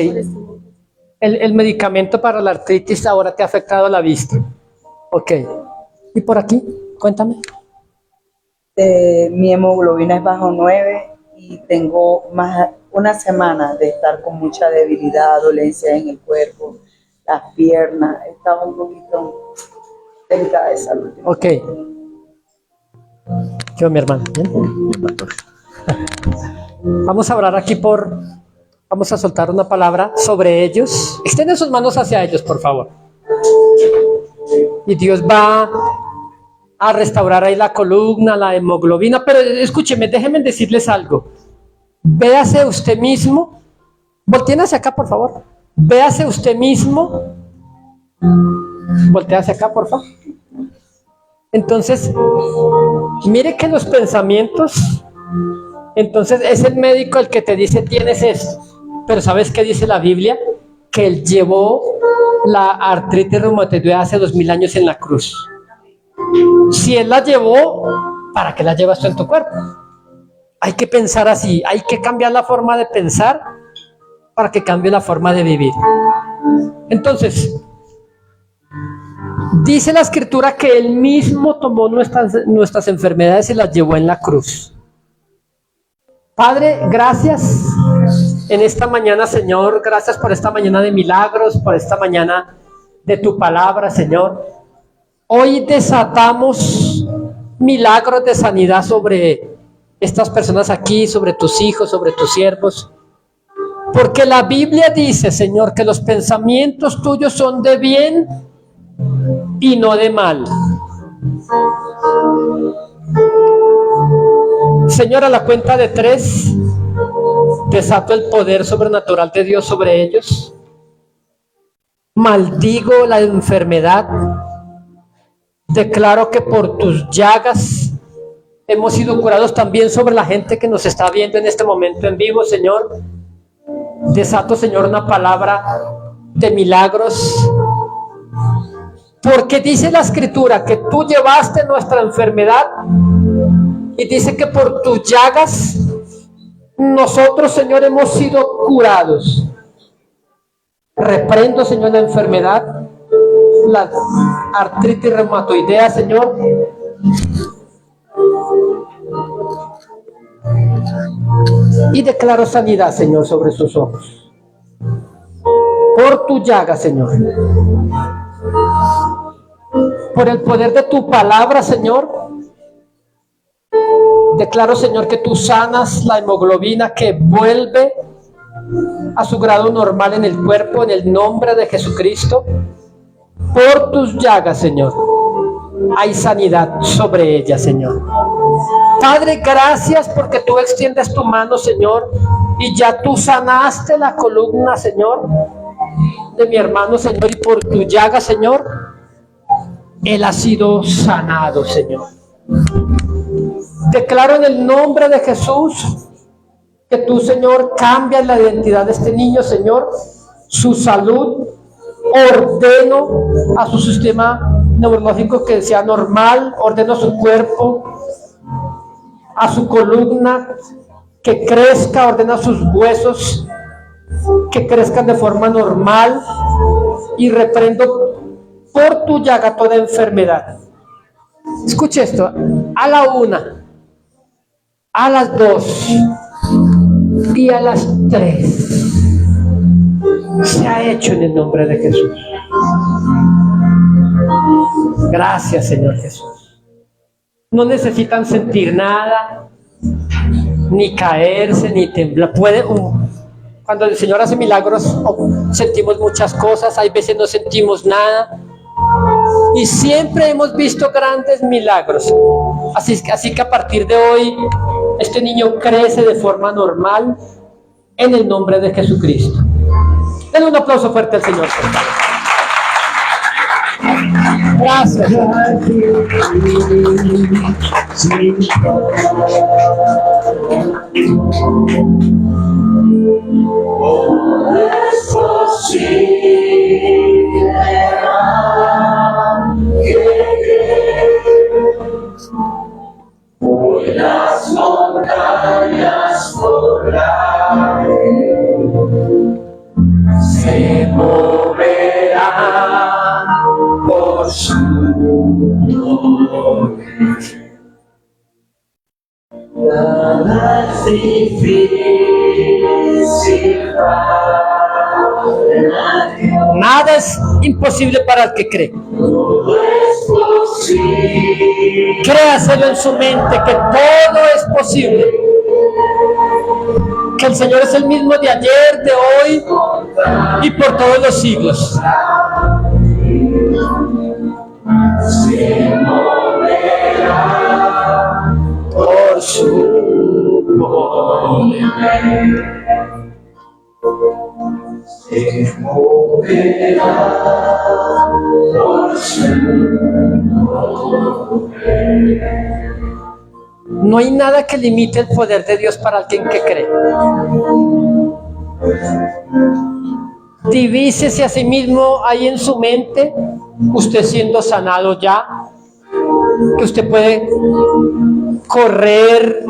A: El medicamento para la artritis ahora te ha afectado la vista. Ok. ¿Y por aquí? Cuéntame.
C: Mi hemoglobina es bajo 9 y tengo más una semana de estar con mucha debilidad, dolencia en el cuerpo, las piernas. Estaba un poquito delicada de salud.
A: Ok. Yo, mi hermana. ¿Bien? Vamos a orar aquí vamos a soltar una palabra sobre ellos. Extienden sus manos hacia ellos, por favor. Y Dios va a restaurar ahí la columna, la hemoglobina. Pero escúcheme, déjenme decirles algo. Véase usted mismo. Volteen hacia acá, por favor. Véase usted mismo. Voltea hacia acá, por favor. Entonces, mire que los pensamientos, entonces es el médico el que te dice tienes esto, pero ¿sabes qué dice la Biblia? Que él llevó la artritis reumatoidea hace 2000 años en la cruz. Si él la llevó, ¿para qué la llevas tú en tu cuerpo? Hay que pensar así, hay que cambiar la forma de pensar para que cambie la forma de vivir. Entonces, dice la Escritura que él mismo tomó nuestras enfermedades y las llevó en la cruz. Padre, gracias en esta mañana, Señor. Gracias por esta mañana de milagros, por esta mañana de tu palabra, Señor. Hoy desatamos milagros de sanidad sobre estas personas aquí, sobre tus hijos, sobre tus siervos. Porque la Biblia dice, Señor, que los pensamientos tuyos son de bien y no de mal. Señor, a la cuenta de 3, desato el poder sobrenatural de Dios sobre ellos. Maldigo la enfermedad. Declaro que por tus llagas hemos sido curados. También sobre la gente que nos está viendo en este momento en vivo, Señor. Desato, Señor, una palabra de milagros. Porque dice la Escritura que tú llevaste nuestra enfermedad y dice que por tus llagas nosotros, Señor, hemos sido curados. Reprendo, Señor, la enfermedad, la artritis reumatoidea, Señor. Y declaro sanidad, Señor, sobre sus ojos. Por tu llaga, Señor. Por el poder de tu palabra, Señor. Declaro, Señor, que tú sanas la hemoglobina, que vuelve a su grado normal en el cuerpo, en el nombre de Jesucristo. Por tus llagas, Señor, hay sanidad sobre ella, Señor. Padre, gracias porque tú extiendes tu mano, Señor, y ya tú sanaste la columna, Señor, de mi hermano, Señor, y por tu llaga, Señor, él ha sido sanado, Señor. Declaro en el nombre de Jesús que tú, Señor, cambias la identidad de este niño, Señor, su salud. Ordeno a su sistema neurológico que sea normal, ordeno a su cuerpo, a su columna, que crezca, ordeno a sus huesos, que crezcan de forma normal, y reprendo por tu llaga toda enfermedad. Escuche esto, a la 1, a las 2 y a las 3. Se ha hecho en el nombre de Jesús. Gracias, Señor Jesús. No necesitan sentir nada, ni caerse, ni temblar. Cuando el Señor hace milagros, sentimos muchas cosas, hay veces no sentimos nada. Y siempre hemos visto grandes milagros. Así que a partir de hoy, este niño crece de forma normal en el nombre de Jesucristo. Denle un aplauso fuerte al Señor. Gracias.
D: Hoy las montañas podrán, se moverán por su nombre. Nada es difícil para Dios.
A: Nada es imposible para el que cree.
D: Todo es posible.
A: Créaselo en su mente que todo es posible. Que el Señor es el mismo de ayer, de hoy y por todos los siglos.
D: Se moverá por su poder. Se moverá por su poder.
A: No hay nada que limite el poder de Dios para alguien que cree. Divísese a sí mismo ahí en su mente, usted siendo sanado ya, que usted puede correr,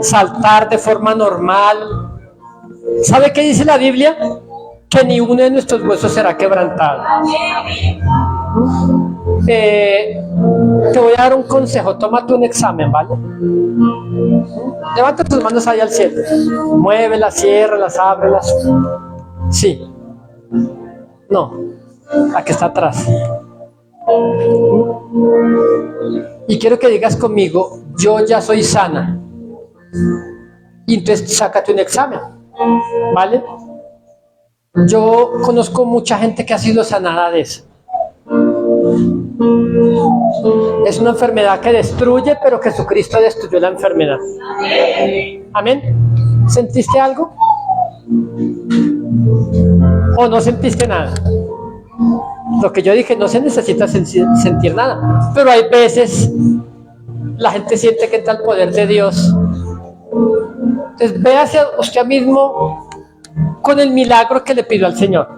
A: saltar de forma normal. ¿Sabe qué dice la Biblia? Que ni uno de nuestros huesos será quebrantado. Te voy a dar un consejo, tómate un examen, ¿vale? Levanta tus manos ahí al cielo, muévelas, ciérralas, ábrelas. Sí. No, la que está atrás. Y quiero que digas conmigo, yo ya soy sana. Y entonces sácate un examen, ¿vale? Yo conozco mucha gente que ha sido sanada de eso. Es una enfermedad que destruye, pero Jesucristo destruyó la enfermedad. Amén. ¿Sentiste algo? ¿O no sentiste nada? Lo que yo dije, no se necesita sentir nada, pero hay veces la gente siente que está el poder de Dios. Entonces véase usted mismo con el milagro que le pidió al Señor,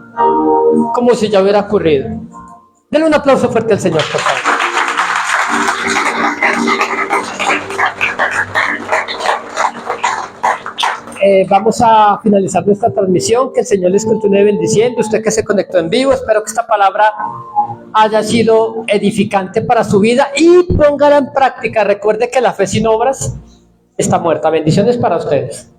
A: como si ya hubiera ocurrido. Denle un aplauso fuerte al Señor, por favor. Vamos a finalizar nuestra transmisión. Que el Señor les continúe bendiciendo. Usted que se conectó en vivo, espero que esta palabra haya sido edificante para su vida y póngala en práctica. Recuerde que la fe sin obras está muerta. Bendiciones para ustedes.